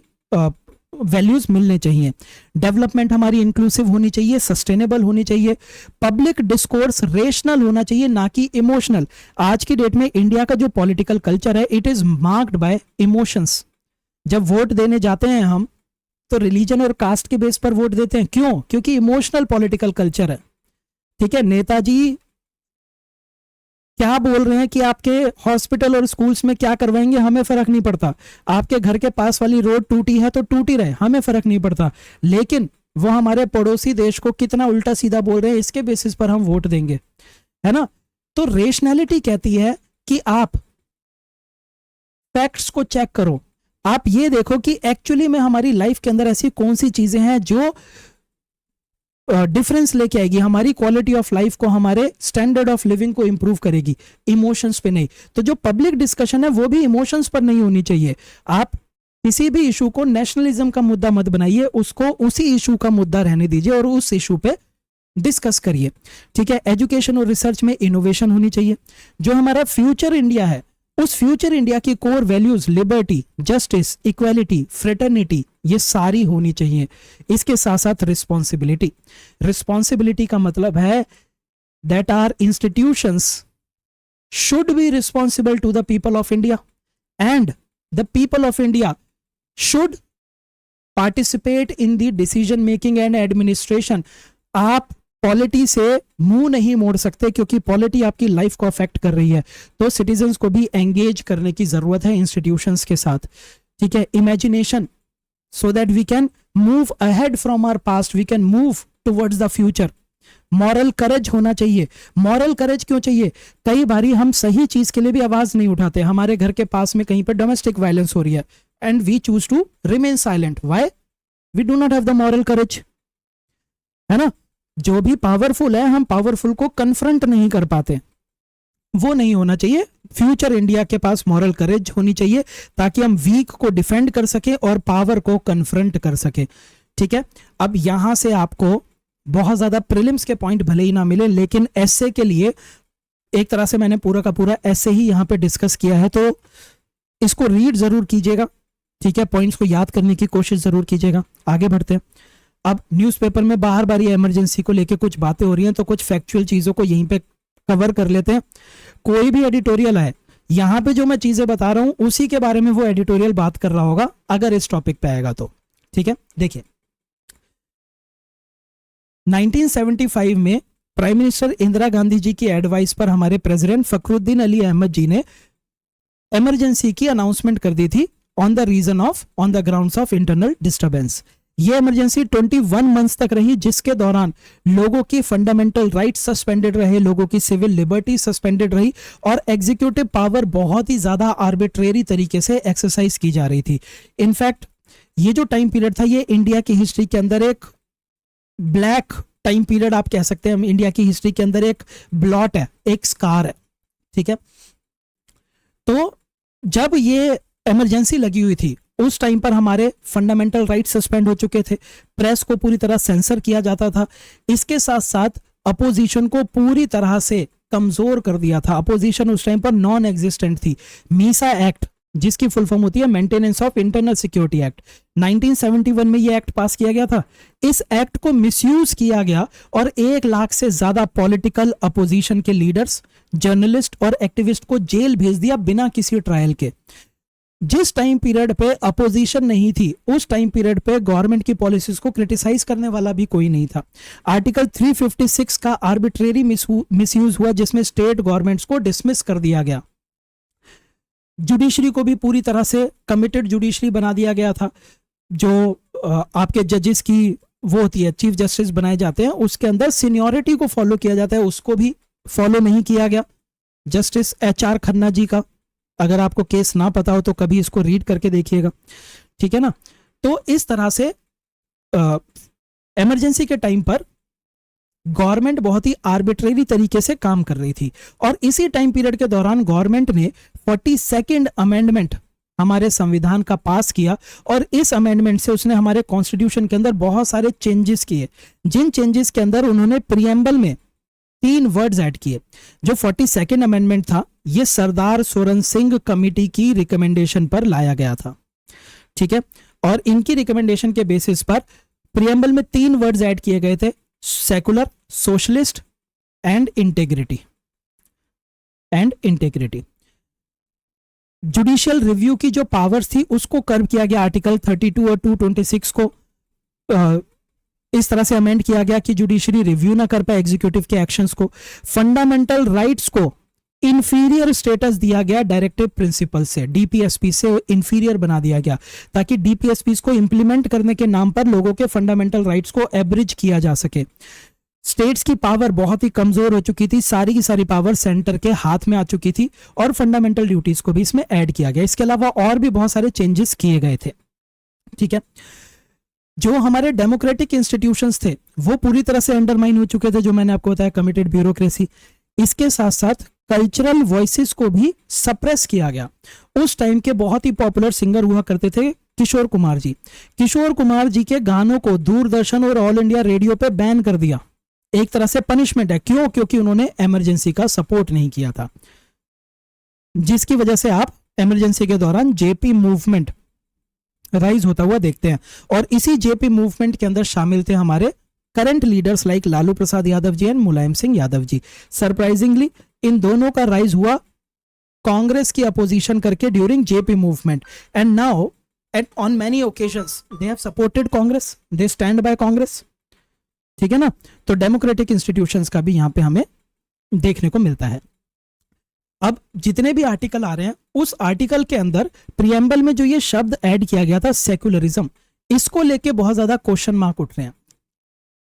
वैल्यूज मिलने चाहिए। डेवलपमेंट हमारी इंक्लूसिव होनी चाहिए, सस्टेनेबल होनी चाहिए, पब्लिक डिस्कोर्स रेशनल होना चाहिए ना कि इमोशनल। आज की डेट में इंडिया का जो पॉलिटिकल कल्चर है it is marked by emotions. जब वोट देने जाते हैं हम तो रिलीजन और कास्ट के बेस पर वोट देते हैं। क्यों? क्योंकि इमोशनल पॉलिटिकल कल्चर है। ठीक है, नेताजी क्या बोल रहे हैं कि आपके हॉस्पिटल और स्कूल्स में क्या करवाएंगे हमें फर्क नहीं पड़ता। आपके घर के पास वाली रोड टूटी है तो टूटी रहे, हमें फर्क नहीं पड़ता। लेकिन वो हमारे पड़ोसी देश को कितना उल्टा सीधा बोल रहे हैं इसके बेसिस पर हम वोट देंगे, है ना। तो रेशनैलिटी कहती है कि आप फैक्ट्स को चेक करो, आप ये देखो कि एक्चुअली में हमारी लाइफ के अंदर ऐसी कौन सी चीजें हैं जो डिफरेंस लेके आएगी, हमारी क्वालिटी ऑफ लाइफ को, हमारे स्टैंडर्ड ऑफ लिविंग को इंप्रूव करेगी, इमोशंस पे नहीं। तो जो पब्लिक डिस्कशन है वो भी इमोशंस पर नहीं होनी चाहिए। आप किसी भी इशू को नेशनलिज्म का मुद्दा मत बनाइए, उसको उसी इशू का मुद्दा रहने दीजिए और उस इशू पे डिस्कस करिए। ठीक है, एजुकेशन और रिसर्च में इनोवेशन होनी चाहिए। जो हमारा फ्यूचर इंडिया है उस फ्यूचर इंडिया की core values liberty, justice, equality, fraternity, ये सारी होनी चाहिए। इसके साथ साथ रिस्पॉन्सिबिलिटी। रिस्पॉन्सिबिलिटी का मतलब है that our institutions should be responsible to the people of India and the people of India should participate in the decision making and administration। आप पॉलिटी से मुंह नहीं मोड़ सकते क्योंकि पॉलिटी आपकी लाइफ को अफेक्ट कर रही है, तो सिटीजन्स को भी एंगेज करने की जरूरत है इंस्टीट्यूशंस के साथ। ठीक है, imagination so that we can move ahead from our past, we can move towards the future। Moral courage होना चाहिए। मॉरल करेज क्यों चाहिए? कई बारी हम सही चीज के लिए भी आवाज नहीं उठाते। हमारे घर के पास में कहीं पर डोमेस्टिक वायलेंस हो रही है and we choose to remain silent. Why? We do not have the moral courage, है ना। जो भी पावरफुल है, हम पावरफुल को कन्फ्रंट नहीं कर पाते, वो नहीं होना चाहिए। फ्यूचर इंडिया के पास मॉरल करेज होनी चाहिए ताकि हम वीक को डिफेंड कर सके और पावर को कन्फ्रंट कर सके। ठीक है, अब यहां से आपको बहुत ज्यादा प्रीलिम्स के पॉइंट भले ही ना मिले, लेकिन एसए के लिए एक तरह से मैंने पूरा का पूरा एसए ही यहां पे डिस्कस किया है, तो इसको रीड जरूर कीजिएगा। ठीक है, पॉइंट्स को याद करने की कोशिश जरूर कीजिएगा। आगे बढ़ते हैं। अब न्यूज़पेपर में बार बार ये इमरजेंसी को लेके कुछ बातें हो रही हैं, तो कुछ फैक्चुअल चीजों को यहीं पे कवर कर लेते हैं। कोई भी एडिटोरियल है, यहां पे जो मैं चीजें बता रहा हूं उसी के बारे में वो एडिटोरियल बात कर रहा होगा अगर इस टॉपिक पे आएगा तो। ठीक है, देखिए 1975 में प्राइम मिनिस्टर इंदिरा गांधी जी की एडवाइस पर हमारे प्रेसिडेंट फखरुद्दीन अली अहमद जी ने इमरजेंसी की अनाउंसमेंट कर दी थी on the grounds of internal disturbance. ये इमरजेंसी 21 मंथ्स तक रही, जिसके दौरान लोगों की फंडामेंटल राइट सस्पेंडेड रहे, लोगों की सिविल लिबर्टी सस्पेंडेड रही और एग्जीक्यूटिव पावर बहुत ही ज्यादा आर्बिट्रेरी तरीके से एक्सरसाइज की जा रही थी। इनफैक्ट ये जो टाइम पीरियड था, ये इंडिया की हिस्ट्री के अंदर एक ब्लैक टाइम पीरियड आप कह सकते हैं। इंडिया की हिस्ट्री के अंदर एक ब्लॉट है, एक स्कार है। ठीक है, तो जब ये इमरजेंसी लगी हुई थी उस टाइम पर हमारे फंडामेंटल राइट सस्पेंड हो चुके थे, प्रेस को पूरी तरह सेंसर किया जाता था, इसके साथ साथ अपोजिशन को पूरी तरह से कमजोर कर दिया था। अपोजिशन उस टाइम पर नॉन एग्जिस्टेंट थी। मीसा एक्ट, जिसकी फुल फॉर्म होती है maintenance of internal security act, 1971 में ये एक्ट पास किया गया था। इस एक्ट को मिसयूज किया गया और 1 लाख से ज्यादा पॉलिटिकल अपोजिशन के लीडर्स, जर्नलिस्ट और एक्टिविस्ट को जेल भेज दिया बिना किसी ट्रायल के। जिस टाइम पीरियड पे अपोजिशन नहीं थी, उस टाइम पीरियड पे गवर्नमेंट की पॉलिसीज को क्रिटिसाइज करने वाला भी कोई नहीं था। आर्टिकल 356 का आर्बिट्रेरी मिसयूज हुआ, जिसमें स्टेट गवर्नमेंट्स को डिसमिस कर दिया गया। जुडिशरी को भी पूरी तरह से कमिटेड जुडिशरी बना दिया गया था। जो आपके जजेस की वो होती है, चीफ जस्टिस बनाए जाते हैं, उसके अंदर सीनियरिटी को फॉलो किया जाता है, उसको भी फॉलो नहीं किया गया। जस्टिस HR खन्ना जी का अगर आपको केस ना पता हो तो कभी इसको रीड करके देखिएगा। ठीक है ना, तो इस तरह से इमरजेंसी के टाइम पर गवर्नमेंट बहुत ही आर्बिट्रेरी तरीके से काम कर रही थी और इसी टाइम पीरियड के दौरान गवर्नमेंट ने 42nd अमेंडमेंट हमारे संविधान का पास किया और इस अमेंडमेंट से उसने हमारे कॉन्स्टिट्यूशन के अंदर बहुत सारे चेंजेस किए, जिन चेंजेस के अंदर उन्होंने प्रियम्बल में 3 वर्ड्स ऐड किए। जो 42nd अमेंडमेंट था, ये सरदार सोरन सिंह कमेटी की रिकमेंडेशन पर लाया गया था। ठीक है, और इनकी रिकमेंडेशन के बेसिस पर प्रियम्बल में 3 वर्ड्स ऐड किए गए थे, secular, socialist and integrity. Judicial review की जो पावर्स थी उसको कर्व किया गया। आर्टिकल 32 और 226 को इस तरह से अमेंड किया गया कि जुडिशरी रिव्यू ना कर पाए एग्जीक्यूटिव के एक्शंस को। फंडामेंटल राइट्स को इंफीरियर स्टेटस दिया गया डायरेक्टिव प्रिंसिपल से, DPSP से इंफीरियर बना दिया गया ताकि DPSP को इंप्लीमेंट करने के नाम पर लोगों के फंडामेंटल राइट्स को एब्रिज किया जा सके। स्टेट्स की पावर बहुत ही कमजोर हो चुकी थी, सारी की सारी पावर सेंटर के हाथ में आ चुकी थी और फंडामेंटल ड्यूटीज को भी इसमें ऐड किया गया। इसके अलावा और भी बहुत सारे चेंजेस किए गए थे। ठीक है, जो हमारे डेमोक्रेटिक इंस्टीट्यूशंस थे वो पूरी तरह से अंडरमाइन हो चुके थे, जो मैंने आपको बताया, कमिटेड ब्यूरोक्रेसी। इसके साथ साथ कल्चरल वॉइसेस को भी सप्रेस किया गया। उस टाइम के बहुत ही पॉपुलर सिंगर हुआ करते थे किशोर कुमार जी। किशोर कुमार जी के गानों को दूरदर्शन और ऑल इंडिया रेडियो पे बैन कर दिया। एक तरह से पनिशमेंट है। क्यों? क्योंकि उन्होंने इमरजेंसी का सपोर्ट नहीं किया था। जिसकी वजह से आप इमरजेंसी के दौरान जेपी मूवमेंट राइज होता हुआ देखते हैं। और इसी जेपी मूवमेंट के अंदर शामिल थे हमारे current leaders like Lalu Prasad Yadav ji and Mulayam Singh Yadav ji. Surprisingly इन दोनों का राइज हुआ कांग्रेस की अपोजिशन करके during JP movement, and now at on many occasions they have supported Congress, they stand by Congress. ठीक है ना, तो डेमोक्रेटिक इंस्टीट्यूशंस का भी यहां पे हमें देखने को मिलता है। अब जितने भी आर्टिकल आ रहे हैं उस आर्टिकल के अंदर प्रियम्बल में जो ये शब्द ऐड किया गया था सेक्युलरिज्म, इसको लेके बहुत ज्यादा क्वेश्चन मार्क उठ रहे हैं।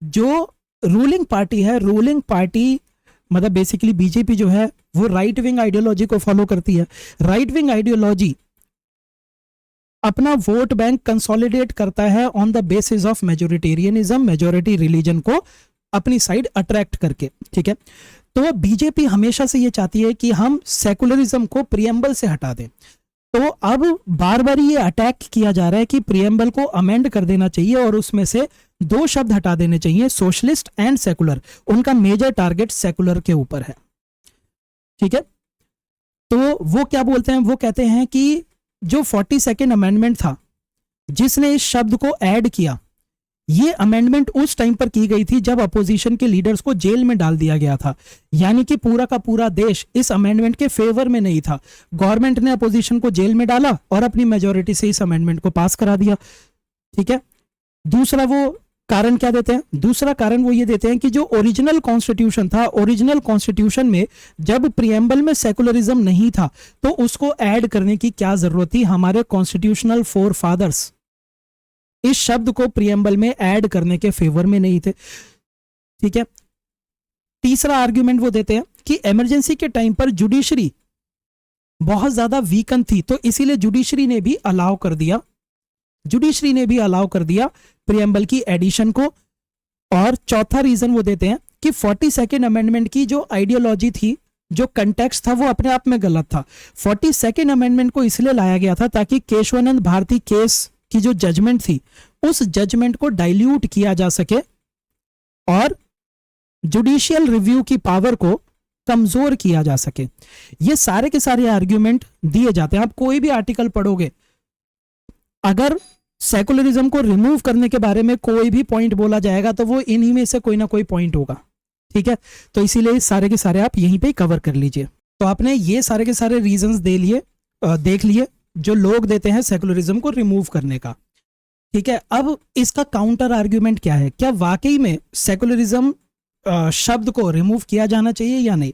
जो रूलिंग पार्टी है, रूलिंग पार्टी मतलब बेसिकली बीजेपी जो है वो राइट विंग आइडियोलॉजी को फॉलो करती है। राइट विंग आइडियोलॉजी अपना वोट बैंक कंसोलिडेट करता है on the basis of majoritarianism, majority religion को अपनी साइड अट्रैक्ट करके। ठीक है, तो बीजेपी हमेशा से ये चाहती है कि हम सेकुलरिज्म को प्रियम्बल से हटा दें। तो अब बार बार ये अटैक किया जा रहा है कि प्रियम्बल को अमेंड कर देना चाहिए और उसमें से 2 शब्द हटा देने चाहिए, सोशलिस्ट एंड सेकुलर। उनका मेजर टारगेट सेकुलर के ऊपर है। ठीक है, तो वो क्या बोलते हैं, वो कहते हैं कि जो 42nd अमेंडमेंट था जिसने इस शब्द को ऐड किया, ये अमेंडमेंट उस टाइम पर की गई थी जब अपोजिशन के लीडर्स को जेल में डाल दिया गया था। यानी कि पूरा का पूरा देश इस अमेंडमेंट के फेवर में नहीं था। गवर्नमेंट ने अपोजिशन को जेल में डाला और अपनी मेजोरिटी से इस अमेंडमेंट को पास करा दिया। ठीक है, दूसरा वो कारण क्या देते हैं, दूसरा कारण वो ये देते हैं कि जो ओरिजिनल कॉन्स्टिट्यूशन था, ओरिजिनल कॉन्स्टिट्यूशन में जब प्रियम्बल में सेकुलरिज्म नहीं था तो उसको ऐड करने की क्या जरूरत थी। हमारे कॉन्स्टिट्यूशनल फोर फादर्स इस शब्द को प्रियम्बल में ऐड करने के फेवर में नहीं थे। ठीक है, तीसरा आर्ग्यूमेंट वो देते हैं कि इमरजेंसी के टाइम पर जुडिशरी बहुत ज्यादा वीकन थी, तो इसीलिए जुडिशरी ने भी अलाउ कर दिया, जुडिशरी ने भी अलाउ कर दिया प्रियम्बल की एडिशन को। और चौथा रीजन वो देते हैं कि 42nd अमेंडमेंट की जो आइडियोलॉजी थी, जो कंटेक्स्ट था, वो अपने आप में गलत था। 42nd अमेंडमेंट को इसलिए लाया गया था ताकि केशवानंद भारती केस की जो जजमेंट थी उस जजमेंट को डाइल्यूट किया जा सके और जुडिशियल रिव्यू की पावर को कमजोर किया जा सके। ये सारे के सारे आर्ग्यूमेंट दिए जाते हैं। आप कोई भी आर्टिकल पढ़ोगे, अगर सेकुलरिज्म को रिमूव करने के बारे में कोई भी पॉइंट बोला जाएगा तो वो इन्हीं में से कोई ना कोई पॉइंट होगा। ठीक है, तो इसीलिए सारे के सारे आप यहीं पे कवर कर लीजिए। तो आपने ये सारे के सारे रीजंस देख लिए जो लोग देते हैं सेकुलरिज्म को रिमूव करने का। ठीक है, अब इसका काउंटर आर्ग्यूमेंट क्या है, क्या वाकई में सेकुलरिज्म शब्द को रिमूव किया जाना चाहिए या नहीं।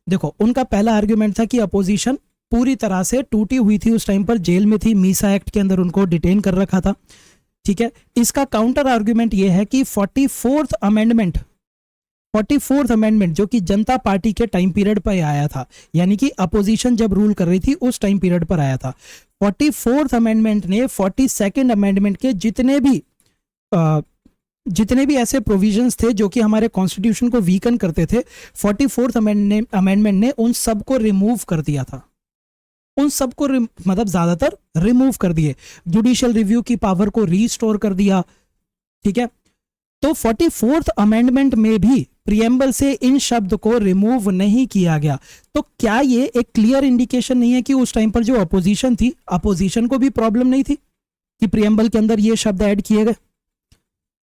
देखो, उनका पहला आर्ग्यूमेंट था कि अपोजिशन पूरी तरह से टूटी हुई थी, उस टाइम पर जेल में थी, मीसा एक्ट के अंदर उनको डिटेन कर रखा था। ठीक है, इसका काउंटर आर्ग्यूमेंट यह है कि 44th अमेंडमेंट जो कि जनता पार्टी के टाइम पीरियड पर आया था, यानी कि अपोजिशन जब रूल कर रही थी उस टाइम पीरियड पर आया था। 44th अमेंडमेंट ने 42nd अमेंडमेंट के जितने भी ऐसे प्रोविजंस थे जो कि हमारे कॉन्स्टिट्यूशन को वीकन करते थे, 44th अमेंडमेंट ने उन सब को रिमूव कर दिया था। उन सबको मतलब ज्यादातर रिमूव कर दिए, जुडिशियल रिव्यू की पावर को रीस्टोर कर दिया। ठीक है, तो 44th अमेंडमेंट में भी प्रियम्बल से इन शब्द को रिमूव नहीं किया गया। तो क्या ये एक क्लियर इंडिकेशन नहीं है कि उस टाइम पर जो अपोजिशन थी, अपोजिशन को भी प्रॉब्लम नहीं थी कि प्रियम्बल के अंदर ये शब्द ऐड किए गए,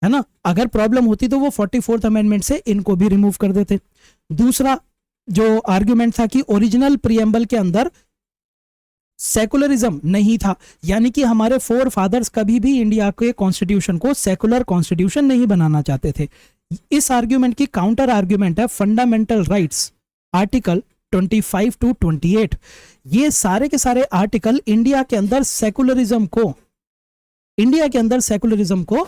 है ना। अगर प्रॉब्लम होती तो वो 44th अमेंडमेंट से इनको भी रिमूव कर देते। दूसरा जो आर्ग्यूमेंट था कि ओरिजिनल प्रियम्बल के अंदर सेकुलरिज्म नहीं था, यानी कि हमारे फोर फादर्स कभी भी इंडिया के कॉन्स्टिट्यूशन को सेकुलर कॉन्स्टिट्यूशन नहीं बनाना चाहते थे। इस आर्ग्यूमेंट की काउंटर आर्ग्यूमेंट है फंडामेंटल राइट्स आर्टिकल 25 to 28। ये सारे के सारे आर्टिकल इंडिया के अंदर सेकुलरिज्म को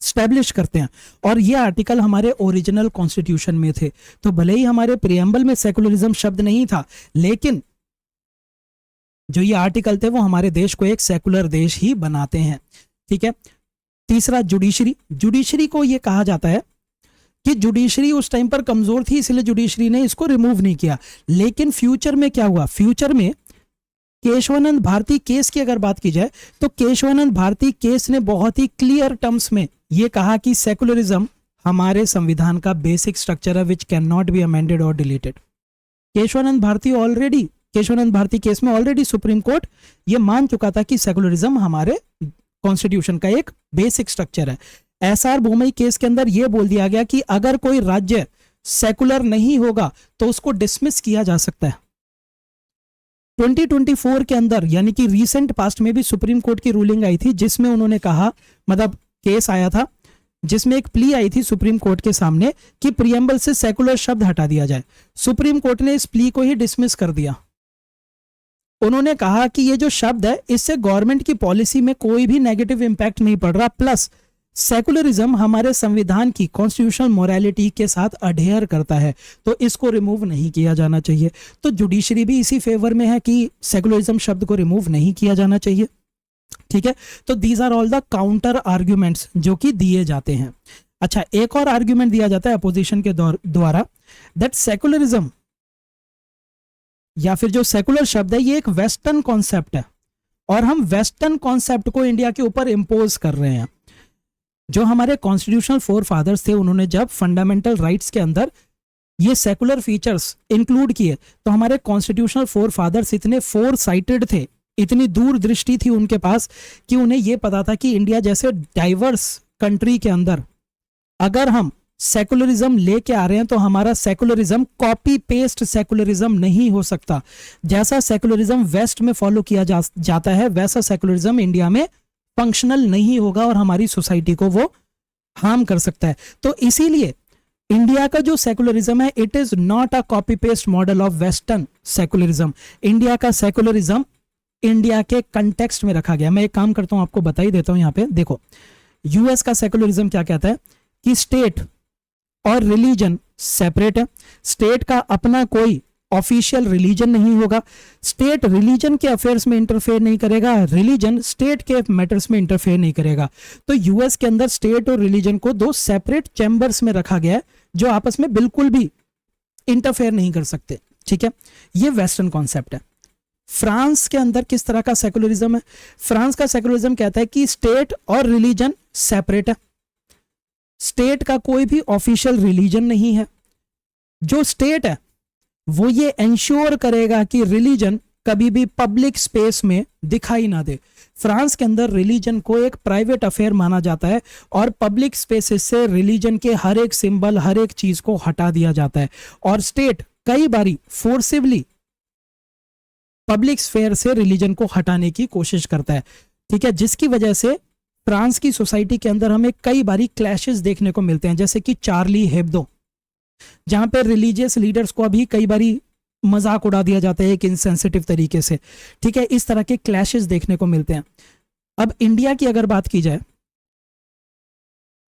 स्टैब्लिश करते हैं, और ये आर्टिकल हमारे ओरिजिनल कॉन्स्टिट्यूशन में थे। तो भले ही हमारे प्रियम्बल में सेकुलरिज्म शब्द नहीं था, लेकिन जो ये आर्टिकल थे वो हमारे देश को एक सेकुलर देश ही बनाते हैं। ठीक है, तीसरा जुडिशरी को ये कहा जाता है कि जुडिशरी उस टाइम पर कमजोर थी, इसलिए जुडिशरी ने इसको रिमूव नहीं किया। लेकिन फ्यूचर में क्या हुआ, फ्यूचर में केशवानंद भारती केस की अगर बात की जाए तो केशवानंद भारती केस ने बहुत ही क्लियर टर्म्स में ये कहा कि सेकुलरिज्म हमारे संविधान का बेसिक स्ट्रक्चर है which can not be amended और deleted. Kesavananda Bharati already Kesavananda Bharati case में ऑलरेडी सुप्रीम कोर्ट ये मान चुका था कि सेकुलरिज्म हमारे कॉन्स्टिट्यूशन का एक बेसिक स्ट्रक्चर है। एसआर बोमई केस के अंदर यह बोल दिया गया कि अगर कोई राज्य सेकुलर नहीं होगा तो उसको डिसमिस किया जा सकता है। 2024 के अंदर यानी कि रीसेंट पास्ट में भी सुप्रीम कोर्ट की रूलिंग आई थी जिसमें उन्होंने कहा, मतलब केस आया था जिसमें एक प्ली आई थी सुप्रीम कोर्ट के सामने कि प्रियम्बल से सेकुलर शब्द हटा दिया जाए। सुप्रीम कोर्ट ने इस प्ली को ही डिसमिस कर दिया। उन्होंने कहा कि ये जो शब्द है इससे गवर्नमेंट की पॉलिसी में कोई भी नेगेटिव इंपैक्ट नहीं पड़ रहा, प्लस सेकुलरिज्म हमारे संविधान की कॉन्स्टिट्यूशनल मोरालिटी के साथ अडेयर करता है, तो इसको रिमूव नहीं किया जाना चाहिए। तो जुडिशरी भी इसी फेवर में है कि सेकुलरिज्म शब्द को रिमूव नहीं किया जाना चाहिए। ठीक है, तो these are all the counter arguments जो कि दिए जाते हैं। अच्छा, एक और आर्ग्यूमेंट दिया जाता है अपोजिशन के द्वारा दैट सेकुलरिज्म या फिर जो सेकुलर शब्द है ये एक वेस्टर्न कॉन्सेप्ट है और हम वेस्टर्न कॉन्सेप्ट को इंडिया के ऊपर इंपोज कर रहे हैं। जो हमारे कॉन्स्टिट्यूशनल फोर फादर्स थे उन्होंने जब फंडामेंटल राइट्स के अंदर ये सेकुलर फीचर्स इंक्लूड किए तो हमारे कॉन्स्टिट्यूशनल फोर फादर्स इतने फोर साइटेड थे, इतनी दूरदृष्टि थी उनके पास कि उन्हें यह पता था कि इंडिया जैसे डाइवर्स कंट्री के अंदर अगर हम सेकुलरिज्म लेके आ रहे हैं तो हमारा सेकुलरिज्म कॉपी पेस्ट सेकुलरिज्म नहीं हो सकता। जैसा सेकुलरिज्म वेस्ट में फॉलो किया जाता है वैसा सेकुलरिज्म इंडिया में फंक्शनल नहीं होगा और हमारी सोसाइटी को वो हार्म कर सकता है। तो इसीलिए इंडिया का जो सेकुलरिज्म है it is not a copy paste model of western secularism. India का सेकुलरिज्म इंडिया के कंटेक्स्ट में रखा गया। मैं एक काम करता हूं, आपको बता ही देता हूं। यहां पे देखो, यूएस का सेकुलरिज्म क्या कहता है कि स्टेट और रिलीजन सेपरेट है, स्टेट का अपना कोई ऑफिशियल रिलीजन नहीं होगा, स्टेट रिलीजन के अफेयर्स में इंटरफेयर नहीं करेगा, रिलीजन स्टेट के मैटर्स में इंटरफेयर नहीं करेगा। तो यूएस के अंदर स्टेट और रिलीजन को दो सेपरेट चैम्बर्स में रखा गया है जो आपस में बिल्कुल भी इंटरफेयर नहीं कर सकते। ठीक है, ये वेस्टर्न कॉन्सेप्ट है। फ्रांस के अंदर किस तरह का सेकुलरिज्म है? फ्रांस का सेकुलरिज्म कहता है कि स्टेट और रिलीजन सेपरेट है, स्टेट का कोई भी ऑफिशियल रिलीजन नहीं है। जो स्टेट है वो ये इंश्योर करेगा कि रिलीजन कभी भी पब्लिक स्पेस में दिखाई ना दे। फ्रांस के अंदर रिलीजन को एक प्राइवेट अफेयर माना जाता है और पब्लिक स्पेसेस से रिलीजन के हर एक सिंबल, हर एक चीज को हटा दिया जाता है और स्टेट कई बारी फोर्सिवली पब्लिक स्फेयर से रिलीजन को हटाने की कोशिश करता है। ठीक है, जिसकी वजह से फ्रांस की सोसाइटी के अंदर हमें कई बारी क्लैशेस देखने को मिलते हैं, जैसे कि चार्ली हेब्दो, जहां पे रिलीजियस लीडर्स को अभी कई बारी मजाक उड़ा दिया जाता है एक इनसेंसिटिव तरीके से। ठीक है, इस तरह के क्लैशेस देखने को मिलते हैं। अब इंडिया की अगर बात की जाए,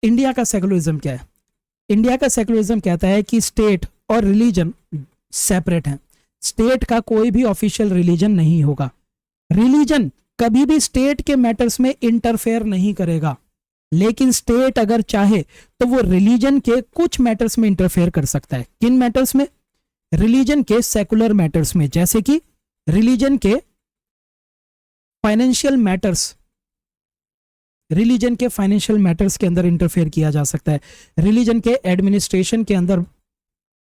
इंडिया का सेकुलरिज्म क्या है? इंडिया का सेकुलरिज्म कहता है कि स्टेट और रिलीजन सेपरेट हैं, स्टेट का कोई भी ऑफिशियल रिलीजन नहीं होगा, रिलीजन कभी भी स्टेट के मैटर्स में इंटरफेयर नहीं करेगा, लेकिन स्टेट अगर चाहे तो वो रिलीजन के कुछ मैटर्स में इंटरफेयर कर सकता है। किन मैटर्स में? रिलीजन के सेकुलर मैटर्स में, जैसे कि रिलीजन के फाइनेंशियल मैटर्स, रिलीजन के फाइनेंशियल मैटर्स के अंदर इंटरफेयर किया जा सकता है, रिलीजन के एडमिनिस्ट्रेशन के अंदर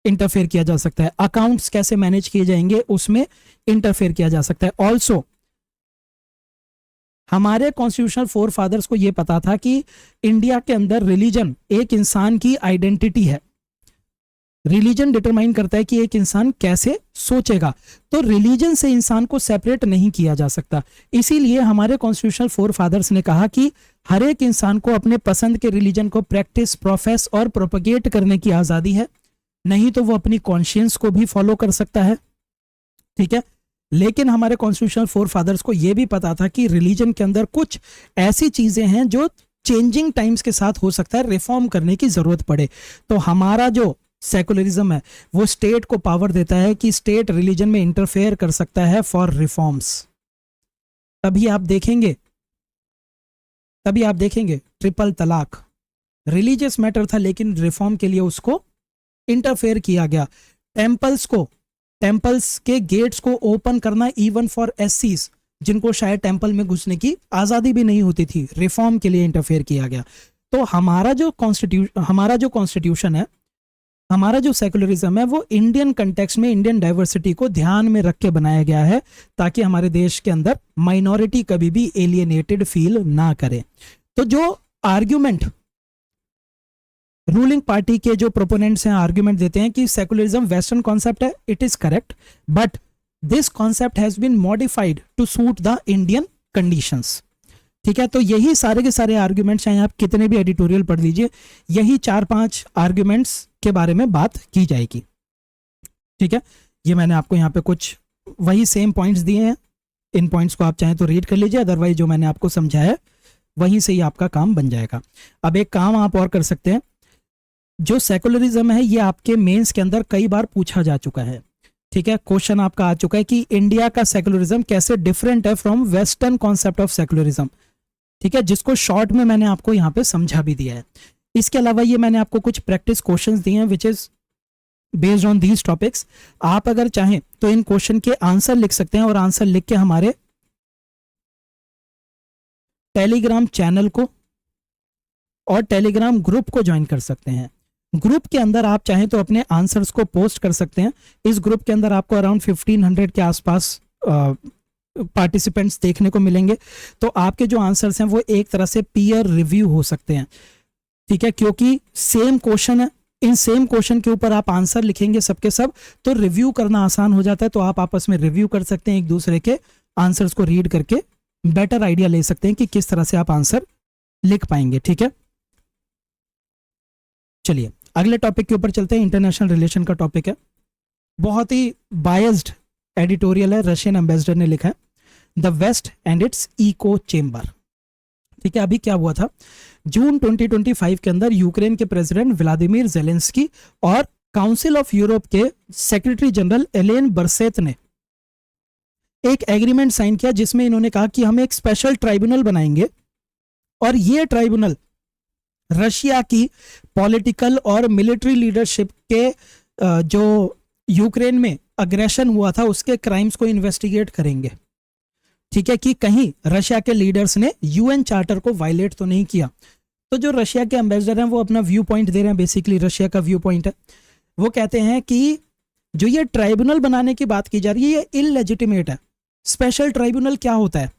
इंटरफेयर किया जा सकता है, अकाउंट्स कैसे मैनेज किए जाएंगे उसमें इंटरफेयर किया जा सकता है। ऑल्सो हमारे कॉन्स्टिट्यूशनल फोर फादर्स को यह पता था कि इंडिया के अंदर रिलीजन एक इंसान की आइडेंटिटी है, रिलीजन डिटरमाइन करता है कि एक इंसान कैसे सोचेगा, तो रिलीजन से इंसान को सेपरेट नहीं किया जा सकता। इसीलिए हमारे कॉन्स्टिट्यूशनल फोर फादर्स ने कहा कि हर एक इंसान को अपने पसंद के रिलीजन को प्रैक्टिस, प्रोफेस और प्रोपगेट करने की आजादी है, नहीं तो वो अपनी कॉन्शियंस को भी फॉलो कर सकता है। ठीक है, लेकिन हमारे कॉन्स्टिट्यूशनल फोर फादर्स को यह भी पता था कि रिलीजन के अंदर कुछ ऐसी चीजें हैं जो चेंजिंग टाइम्स के साथ हो सकता है, रिफॉर्म करने की जरूरत पड़े। तो हमारा जो सेकुलरिज्म है वो स्टेट को पावर देता है कि स्टेट रिलीजन में इंटरफेयर कर सकता है फॉर रिफॉर्म्स। तभी आप देखेंगे ट्रिपल तलाक रिलीजियस मैटर था, लेकिन रिफॉर्म के लिए उसको इंटरफेयर किया गया। टेम्पल्स के गेट्स को ओपन करना इवन फॉर एससीज, जिनको शायद टेम्पल में घुसने की आजादी भी नहीं होती थी, रिफॉर्म के लिए इंटरफेयर किया गया। तो हमारा जो कॉन्स्टिट्यूशन है हमारा जो सेकुलरिज्म है वो इंडियन कंटेक्स्ट में इंडियन डाइवर्सिटी को ध्यान में रख के बनाया गया है, ताकि हमारे देश के अंदर माइनॉरिटी कभी भी एलियनेटेड फील ना करे। तो जो आर्ग्यूमेंट रूलिंग पार्टी के जो प्रोपोनेंट्स हैं आर्ग्यूमेंट देते हैं कि सेकुलरिज्म वेस्टर्न कॉन्सेप्ट है, it is correct, but this concept has been modified to suit the Indian conditions. ठीक है, तो यही सारे के सारे आर्ग्यूमेंट्स, चाहे आप कितने भी एडिटोरियल पढ़ लीजिए, यही 4-5 आर्ग्यूमेंट्स के बारे में बात की जाएगी। ठीक है, ये मैंने आपको यहाँ पे कुछ वही सेम पॉइंट्स दिए हैं, इन पॉइंट्स को आप चाहें तो रीड कर लीजिए, अदरवाइज जो मैंने आपको समझाया वहीं से ही आपका काम बन जाएगा। अब एक काम आप और कर सकते हैं, जो सेकुलरिज्म है ये आपके मेंस के अंदर कई बार पूछा जा चुका है। ठीक है, क्वेश्चन आपका आ चुका है कि इंडिया का सेकुलरिज्म कैसे डिफरेंट है from western concept of secularism. ठीक है, जिसको शॉर्ट में मैंने आपको यहाँ पे समझा भी दिया है। इसके अलावा ये मैंने आपको कुछ प्रैक्टिस क्वेश्चंस दिए हैं which is based on these topics. आप अगर चाहें तो इन क्वेश्चन के आंसर लिख सकते हैं और आंसर लिख के हमारे टेलीग्राम चैनल को और टेलीग्राम ग्रुप को ज्वाइन कर सकते हैं। ग्रुप के अंदर आप चाहें तो अपने आंसर्स को पोस्ट कर सकते हैं। इस ग्रुप के अंदर आपको अराउंड 1500 के आसपास पार्टिसिपेंट्स देखने को मिलेंगे। तो आपके जो आंसर्स हैं वो एक तरह से पीयर रिव्यू हो सकते हैं। ठीक है, क्योंकि सेम क्वेश्चन है, इन सेम क्वेश्चन के ऊपर आप आंसर लिखेंगे सबके सब, तो रिव्यू करना आसान हो जाता है। तो आप आपस में रिव्यू कर सकते हैं, एक दूसरे के आंसर्स को रीड करके बेटर आइडिया ले सकते हैं कि किस तरह से आप आंसर लिख पाएंगे। ठीक है, चलिए अगले टॉपिक के ऊपर चलते हैं। इंटरनेशनल रिलेशन का टॉपिक है, बहुत ही बायस्ड एडिटोरियल है, रशियन एम्बेसडर ने लिखा है, the west and its echo chamber. ठीक है, अभी क्या हुआ था, जून 2025 के अंदर यूक्रेन के प्रेसिडेंट व्लादिमीर जेलेंस्की और काउंसिल ऑफ यूरोप के सेक्रेटरी जनरल एलेन बरसेत ने एक एग्रीमेंट साइन किया, जिसमें इन्होंने कहा कि हम एक स्पेशल ट्राइब्यूनल बनाएंगे और ये ट्राइब्यूनल रशिया की पॉलिटिकल और मिलिट्री लीडरशिप के जो यूक्रेन में अग्रेशन हुआ था उसके क्राइम्स को इन्वेस्टिगेट करेंगे। ठीक है, कि कहीं रशिया के लीडर्स ने यूएन चार्टर को वायलेट तो नहीं किया। तो जो रशिया के एम्बेसडर हैं वो अपना व्यू पॉइंट दे रहे हैं, बेसिकली रशिया का व्यू पॉइंट है, वो कहते हैं कि जो ये ट्राइब्यूनल बनाने की बात की जा रही है ये इललेजिटिमेट है। स्पेशल ट्राइब्यूनल क्या होता है,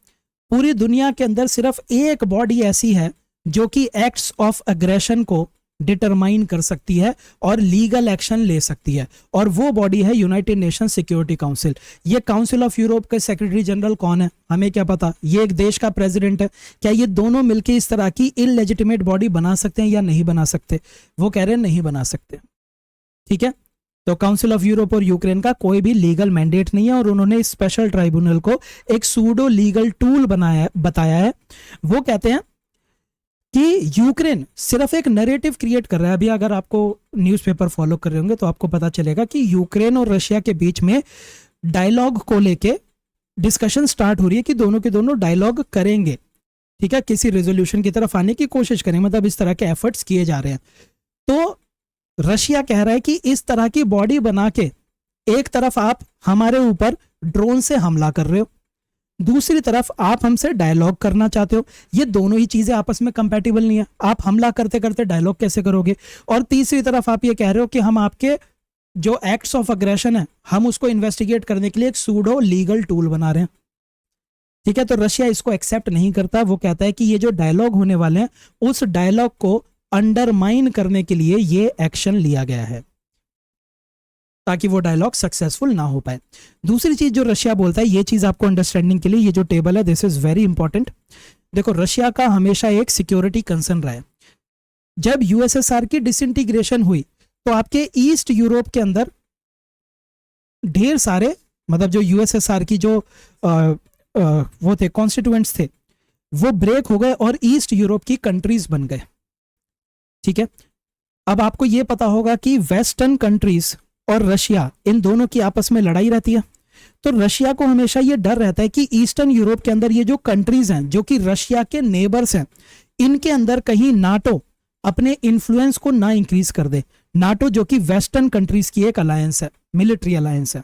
पूरी दुनिया के अंदर सिर्फ एक बॉडी ऐसी है जो कि एक्ट्स ऑफ अग्रेशन को डिटरमाइन कर सकती है और लीगल एक्शन ले सकती है, और वो बॉडी है यूनाइटेड नेशन सिक्योरिटी काउंसिल। ये काउंसिल ऑफ यूरोप के सेक्रेटरी जनरल कौन है हमें क्या पता, ये एक देश का प्रेसिडेंट है। क्या ये दोनों मिलकर इस तरह की इललेजिटिमेट बॉडी बना सकते हैं या नहीं बना सकते? वो कह रहे हैं नहीं बना सकते। ठीक है, तो काउंसिल ऑफ यूरोप और यूक्रेन का कोई भी लीगल मैंडेट नहीं है, और उन्होंने इस स्पेशल ट्राइब्यूनल को एक सूडो लीगल टूल बताया है। वो कहते हैं कि यूक्रेन सिर्फ एक नैरेटिव क्रिएट कर रहा है। अभी अगर आपको न्यूज़पेपर फॉलो कर रहे होंगे तो आपको पता चलेगा कि यूक्रेन और रशिया के बीच में डायलॉग को लेके डिस्कशन स्टार्ट हो रही है कि दोनों के दोनों डायलॉग करेंगे। ठीक है, किसी रेजोल्यूशन की तरफ आने की कोशिश करें, मतलब इस तरह के एफर्ट्स किए जा रहे हैं। तो रशिया कह रहा है कि इस तरह की बॉडी बना के एक तरफ आप हमारे ऊपर ड्रोन से हमला कर रहे हो, दूसरी तरफ आप हमसे डायलॉग करना चाहते हो। ये दोनों ही चीजें आपस में कंपैटिबल नहीं है। आप हमला करते करते डायलॉग कैसे करोगे? और तीसरी तरफ आप ये कह रहे हो कि हम आपके जो एक्ट्स ऑफ अग्रेशन है हम उसको इन्वेस्टिगेट करने के लिए एक सूडो लीगल टूल बना रहे हैं। ठीक है, तो रशिया इसको एक्सेप्ट नहीं करता। वो कहता है कि ये जो डायलॉग होने वाले हैं उस डायलॉग को अंडरमाइन करने के लिए ये एक्शन लिया गया है ताकि वो डायलॉग सक्सेसफुल ना हो पाए। दूसरी चीज जो रशिया बोलता है, ये चीज आपको अंडरस्टैंडिंग के लिए ये जो टेबल है दिस इज वेरी इंपॉर्टेंट। देखो, रशिया का हमेशा एक सिक्योरिटी कंसर्न रहा है। जब यूएसएसआर की डिसइंटीग्रेशन हुई तो आपके ईस्ट यूरोप के अंदर ढेर सारे, मतलब जो यूएसएसआर की जो वो थे कॉन्स्टिट्यूएंट्स थे वो ब्रेक हो गए और ईस्ट यूरोप की कंट्रीज बन गए। ठीक है, अब आपको ये पता होगा कि वेस्टर्न कंट्रीज और रशिया इन दोनों की आपस में लड़ाई रहती है। तो रशिया को हमेशा ये डर रहता है कि ईस्टर्न यूरोप के अंदर ये जो कंट्रीज हैं जो कि रशिया के नेबर्स हैं, इनके अंदर कहीं नाटो अपने इन्फ्लुएंस को ना इंक्रीज कर दे। नाटो जो कि वेस्टर्न कंट्रीज की एक अलायंस है, मिलिट्री अलायंस है।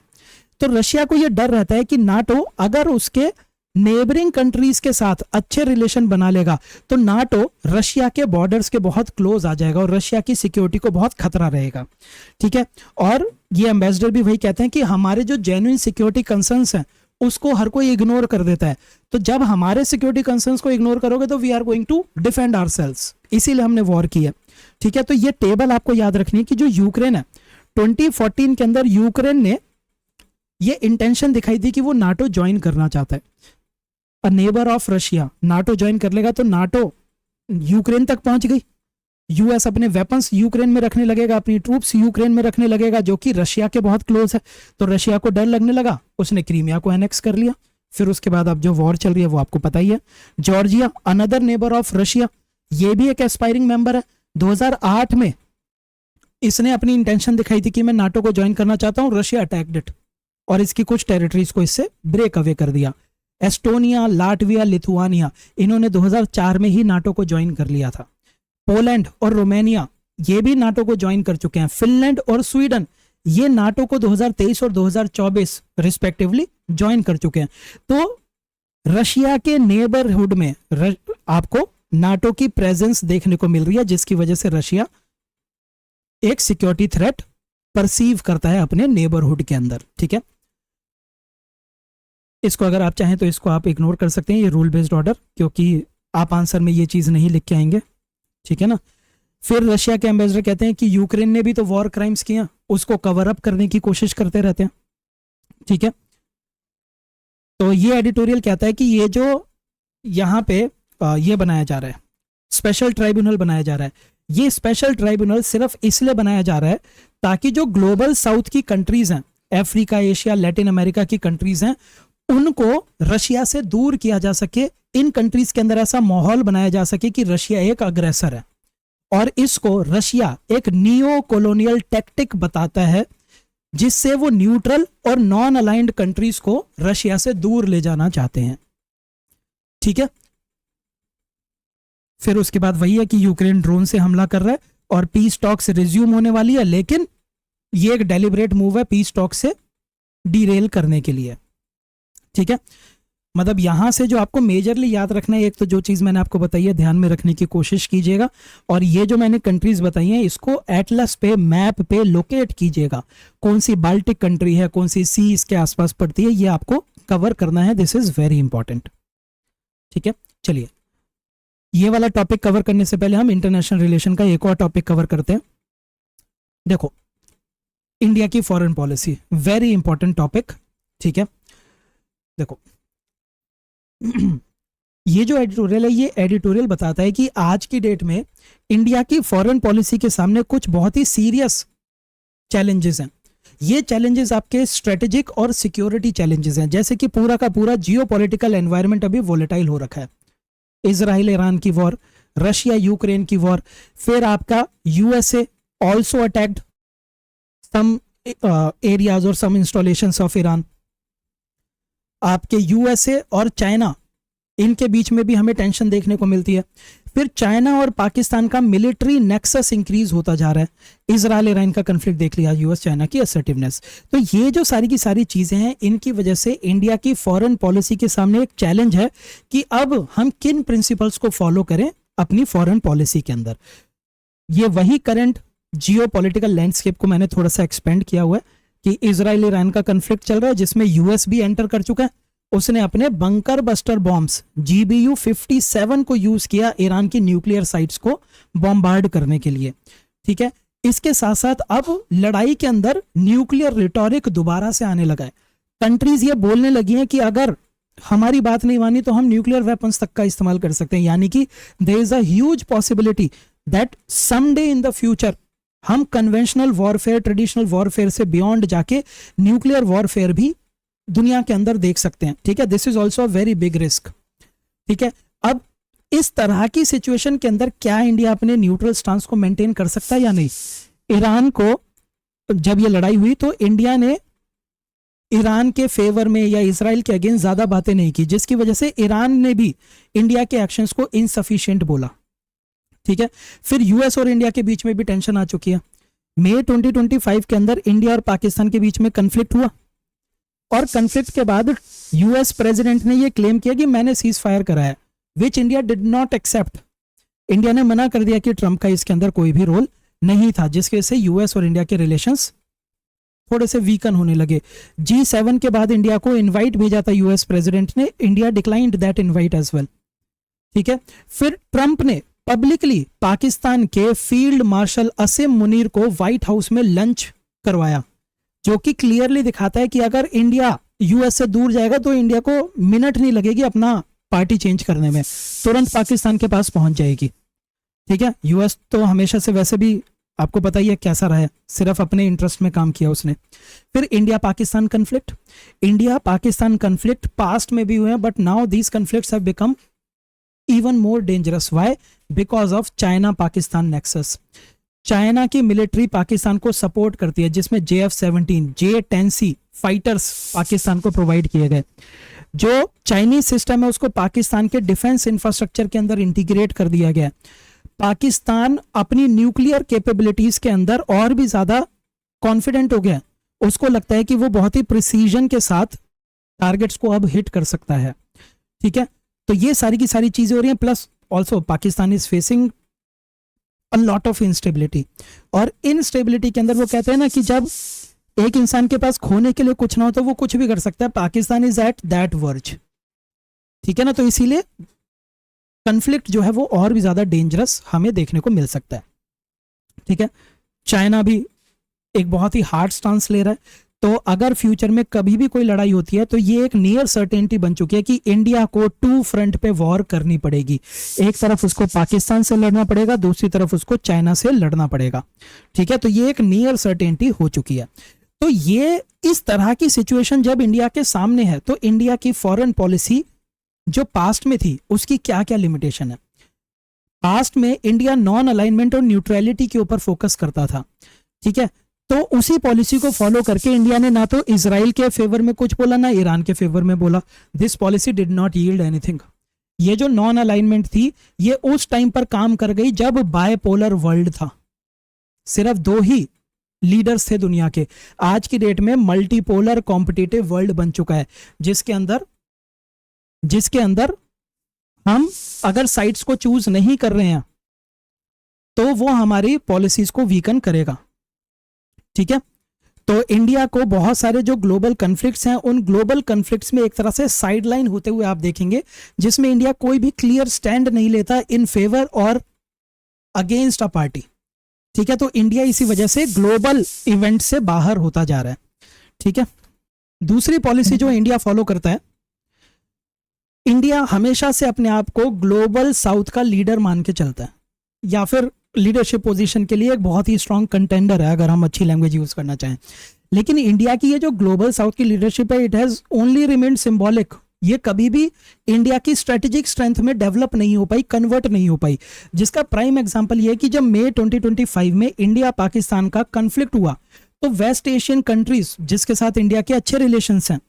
तो रशिया को यह डर रहता है कि नाटो अगर उसके नेबरिंग कंट्रीज के साथ अच्छे रिलेशन बना लेगा तो नाटो रशिया के बॉर्डर्स के बहुत क्लोज आ जाएगा और रशिया की सिक्योरिटी को बहुत खतरा रहेगा। ठीक है, और ये एम्बेसडर भी वही कहते हैं कि हमारे जो जेन्युइन सिक्योरिटी कंसर्न्स हैं उसको हर कोई इग्नोर कर देता है, तो जब हमारे सिक्योरिटी कंसर्न्स को इग्नोर करोगे तो we are going to defend ourselves, इसीलिए हमने वॉर की है। ठीक है, तो ये टेबल आपको याद रखनी है कि जो यूक्रेन है 2014 के अंदर यूक्रेन ने ये इंटेंशन दिखाई थी कि वो नाटो ज्वाइन करना चाहता है, a neighbour of Russia, NATO join कर लेगा तो नाटो यूक्रेन तक पहुंच गई, यूएस अपने वेपन्स यूक्रेन में रखने लगेगा, अपनी ट्रूप्स यूक्रेन में रखने लगेगा जो कि रशिया के बहुत क्लोज है, तो रशिया को डर लगने लगा, उसने क्रीमिया को एनेक्स कर लिया। फिर उसके बाद अब जो वॉर चल रही है वो आपको पता ही है। Georgia another neighbour of Russia, ये भी एक एस्पायरिंग मेंबर है। 2008 में इसने अपनी इंटेंशन दिखाई थी कि मैं नाटो को ज्वाइन करना चाहता हूं, रशिया अटैक्ड इट और इसकी कुछ टेरिटरीज को इससे ब्रेक अवे कर दिया। एस्टोनिया, लाटविया, लिथुआनिया, इन्होंने 2004 में ही नाटो को ज्वाइन कर लिया था। पोलैंड और रोमानिया ये भी नाटो को ज्वाइन कर चुके हैं। फिनलैंड और स्वीडन ये नाटो को 2023 और 2024 रिस्पेक्टिवली ज्वाइन कर चुके हैं। तो रशिया के नेबरहुड में आपको नाटो की प्रेजेंस देखने को मिल रही है, जिसकी वजह से रशिया एक सिक्योरिटी थ्रेट परसीव करता है अपने नेबरहुड के अंदर। ठीक है, इसको अगर आप चाहें तो इसको आप इग्नोर कर सकते हैं, ये रूल बेस्ड ऑर्डर, क्योंकि आप आंसर में ये चीज नहीं लिख के आएंगे। ठीक है ना। फिर रशिया के एम्बेसडर कहते हैं कि यूक्रेन ने भी तो वॉर क्राइम्स किए, उसको कवर अप करने की कोशिश करते रहते हैं। ठीक है, तो ये एडिटोरियल कहता है कि ये जो यहाँ पे ये बनाया जा रहा है, स्पेशल ट्राइब्यूनल बनाया जा रहा है, ये स्पेशल ट्राइब्यूनल सिर्फ इसलिए बनाया जा रहा है ताकि जो ग्लोबल साउथ की कंट्रीज हैं, अफ्रीका, एशिया, लैटिन अमेरिका की कंट्रीज हैं, उनको रशिया से दूर किया जा सके। इन कंट्रीज के अंदर ऐसा माहौल बनाया जा सके कि रशिया एक अग्रेसर है और इसको रशिया एक नियो कॉलोनियल टैक्टिक बताता है, जिससे वो न्यूट्रल और नॉन अलाइंड कंट्रीज को रशिया से दूर ले जाना चाहते हैं। ठीक है, फिर उसके बाद वही है कि यूक्रेन ड्रोन से हमला कर रहा है और पीस टॉक्स रिज्यूम होने वाली है, लेकिन ये एक डेलिब्रेट मूव है पीस टॉक से डीरेल करने के लिए। ठीक है, मतलब यहां से जो आपको मेजरली याद रखना है, एक तो जो चीज मैंने आपको बताई है ध्यान में रखने की कोशिश कीजिएगा, और ये जो मैंने कंट्रीज बताई हैं इसको एटलस पे, मैप पे लोकेट कीजिएगा, कौन सी बाल्टिक कंट्री है, कौन सी सी इसके आसपास पड़ती है, ये आपको कवर करना है। This is very important. ठीक है, चलिए ये वाला टॉपिक कवर करने से पहले हम इंटरनेशनल रिलेशन का एक और टॉपिक कवर करते हैं। देखो, इंडिया की foreign policy, very important topic. ठीक है, देखो ये जो एडिटोरियल है, ये एडिटोरियल बताता है कि आज की डेट में इंडिया की फॉरेन पॉलिसी के सामने कुछ बहुत ही सीरियस चैलेंजेस हैं। ये चैलेंजेस आपके स्ट्रेटेजिक और सिक्योरिटी चैलेंजेस हैं, जैसे कि पूरा का पूरा जियोपॉलिटिकल एनवायरनमेंट अभी वोलेटाइल हो रखा है। इजराइल ईरान की वॉर, रशिया यूक्रेन की वॉर, फिर आपका USA also attacked some areas और सम इंस्टॉलेशंस ऑफ ईरान। आपके यूएसए और चाइना, इनके बीच में भी हमें टेंशन देखने को मिलती है। फिर चाइना और पाकिस्तान का मिलिट्री नेक्सस इंक्रीज होता जा रहा है। इजराइल ईरान का कन्फ्लिक्ट देख लिया, यूएस चाइना की असर्टिवनेस। तो ये जो सारी की सारी चीजें हैं, इनकी वजह से इंडिया की फॉरेन पॉलिसी के सामने एक चैलेंज है कि अब हम किन प्रिंसिपल्स को फॉलो करें अपनी फॉरेन पॉलिसी के अंदर। ये वही करंट जियोपॉलिटिकल लैंडस्केप को मैंने थोड़ा सा एक्सपेंड किया हुआ है कि इजराइल ईरान का कन्फ्लिक्ट चल रहा है, जिसमें यूएस भी एंटर कर चुका है। उसने अपने बंकर बस्टर बॉम्ब्स GBU-57 को यूज किया ईरान की न्यूक्लियर साइट्स को बॉम्बार्ड करने के लिए। ठीक है, इसके साथ साथ अब लड़ाई के अंदर न्यूक्लियर रिटोरिक दोबारा से आने लगा है। कंट्रीज ये बोलने लगी हैं कि अगर हमारी बात नहीं मानी तो हम न्यूक्लियर वेपन्स तक का इस्तेमाल कर सकते हैं, यानी कि there is a huge possibility that someday in the future हम कन्वेंशनल वॉरफेयर, ट्रेडिशनल वॉरफेयर से बियॉन्ड जाके न्यूक्लियर वॉरफेयर भी दुनिया के अंदर देख सकते हैं। ठीक है, this is also a very big risk. ठीक है, अब इस तरह की सिचुएशन के अंदर क्या इंडिया अपने न्यूट्रल स्टांस को मेंटेन कर सकता है या नहीं? ईरान को जब ये लड़ाई हुई तो इंडिया ने ईरान के फेवर में या इजराइल के अगेंस्ट ज्यादा बातें नहीं की, जिसकी वजह से ईरान ने भी इंडिया के एक्शंस को इनसफिशिएंट बोला। ठीक है, फिर यूएस और इंडिया के बीच में भी टेंशन आ चुकी है। मई 2025 के अंदर इंडिया और पाकिस्तान के बीच में कन्फ्लिक्ट हुआ। और कन्फ्लिक्ट के बाद यूएस प्रेसिडेंट ने ये क्लेम किया कि मैंने सीज फायर कराया, which India did not accept. India ने मना कर दिया कि ट्रंप का इसके अंदर कोई भी रोल नहीं था, जिसकी वजह से यूएस और इंडिया के रिलेशंस थोड़े से वीकन होने लगे। G7 के बाद इंडिया को इनवाइट भेजा था यूएस प्रेसिडेंट ने, India declined that invite as well. ठीक है, फिर ट्रंप ने पब्लिकली पाकिस्तान के फील्ड मार्शल असीम मुनीर को व्हाइट हाउस में लंच करवाया, जो कि क्लियरली दिखाता है कि अगर इंडिया यूएस से दूर जाएगा तो इंडिया को मिनट नहीं लगेगी अपना पार्टी चेंज करने में, तुरंत पाकिस्तान के पास पहुंच जाएगी। ठीक है, यूएस तो हमेशा से वैसे भी आपको पता ही है कैसा रहा है, सिर्फ अपने इंटरेस्ट में काम किया उसने। फिर India Pakistan conflict, India Pakistan conflict past में भी हुए हैं, but now these conflicts have become even more dangerous. Why? Because of China Pakistan nexus. China की मिलिट्री पाकिस्तान को सपोर्ट करती है, जिसमें JF-17 J-10C फाइटर्स पाकिस्तान को प्रोवाइड किए गए। जो चाइनीज सिस्टम है उसको पाकिस्तान के डिफेंस इंफ्रास्ट्रक्चर के अंदर इंटीग्रेट कर दिया गया। पाकिस्तान अपनी न्यूक्लियर कैपेबिलिटीज के अंदर और भी ज्यादा कॉन्फिडेंट हो गया, उसको लगता है कि वो बहुत ही प्रिसीजन के साथ टारगेट्स को अब हिट कर सकता है। ठीक है, तो ये सारी की सारी चीजें हो रही हैं, plus also Pakistan is facing a lot of instability. और इनस्टेबिलिटी के अंदर वो कहते हैं ना कि जब एक इंसान के पास खोने के लिए कुछ ना हो तो वो कुछ भी कर सकता है, Pakistan is at that verge. ठीक है ना, तो इसीलिए कन्फ्लिक्ट जो है वो और भी ज्यादा डेंजरस हमें देखने को मिल सकता है। ठीक है, चाइना भी एक बहुत ही हार्ड स्टांस ले रहा है, तो अगर फ्यूचर में कभी भी कोई लड़ाई होती है तो ये एक नियर सर्टेनिटी बन चुकी है कि इंडिया को टू फ्रंट पे वॉर करनी पड़ेगी। एक तरफ उसको पाकिस्तान से लड़ना पड़ेगा, दूसरी तरफ उसको चाइना से लड़ना पड़ेगा। ठीक है, तो ये एक नियर सर्टेनिटी हो चुकी है। तो ये इस तरह की सिचुएशन जब इंडिया के सामने है तो इंडिया की फॉरेन पॉलिसी जो पास्ट में थी उसकी क्या क्या लिमिटेशन है। पास्ट में इंडिया नॉन अलाइनमेंट और न्यूट्रलिटी के ऊपर फोकस करता था। ठीक है, तो उसी पॉलिसी को फॉलो करके इंडिया ने ना तो इजराइल के फेवर में कुछ बोला ना ईरान के फेवर में बोला। This policy did not yield anything. ये जो नॉन अलाइनमेंट थी ये उस टाइम पर काम कर गई जब बायपोलर वर्ल्ड था, सिर्फ दो ही लीडर्स थे दुनिया के। आज की डेट में मल्टीपोलर कॉम्पिटिटिव वर्ल्ड बन चुका है, जिसके अंदर हम अगर साइड्स को चूज नहीं कर रहे हैं तो वो हमारी पॉलिसीज को वीकन करेगा। ठीक है, तो इंडिया को बहुत सारे जो ग्लोबल कन्फ्लिक्ट्स हैं उन ग्लोबल कन्फ्लिक्ट्स में एक तरह से साइडलाइन होते हुए आप देखेंगे, जिसमें इंडिया कोई भी क्लियर स्टैंड नहीं लेता इन फेवर और अगेंस्ट अ पार्टी। ठीक है, तो इंडिया इसी वजह से ग्लोबल इवेंट से बाहर होता जा रहा है। ठीक है, दूसरी पॉलिसी जो इंडिया फॉलो करता है, इंडिया हमेशा से अपने आप को ग्लोबल साउथ का लीडर मान के चलता है, या फिर लीडरशिप पोजीशन के लिए एक बहुत ही स्ट्रांग कंटेंडर है अगर हम अच्छी लैंग्वेज यूज करना चाहें। लेकिन इंडिया की ये जो ग्लोबल साउथ की लीडरशिप है, it has only remained symbolic. ये कभी भी इंडिया की स्ट्रेटेजिक स्ट्रेंथ में डेवलप नहीं हो पाई, कन्वर्ट नहीं हो पाई। जिसका प्राइम एग्जांपल ये है कि जब मई 2025 में इंडिया पाकिस्तान का कन्फ्लिक्ट हुआ तो वेस्ट एशियन कंट्रीज जिसके साथ इंडिया के अच्छे रिलेशंस हैं,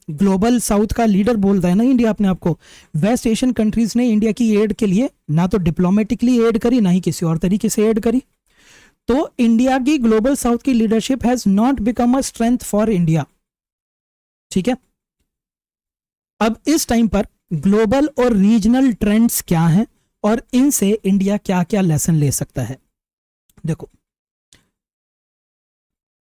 ग्लोबल साउथ का लीडर बोलता है ना इंडिया अपने आप को, वेस्ट एशियन कंट्रीज ने इंडिया की एड के लिए ना तो डिप्लोमेटिकली एड करी ना ही किसी और तरीके से एड करी। तो इंडिया की ग्लोबल साउथ की leadership has not become a strength for India. ठीक है, अब इस टाइम पर ग्लोबल और रीजनल ट्रेंड्स क्या हैं और इनसे इंडिया क्या क्या लेसन ले सकता है। देखो,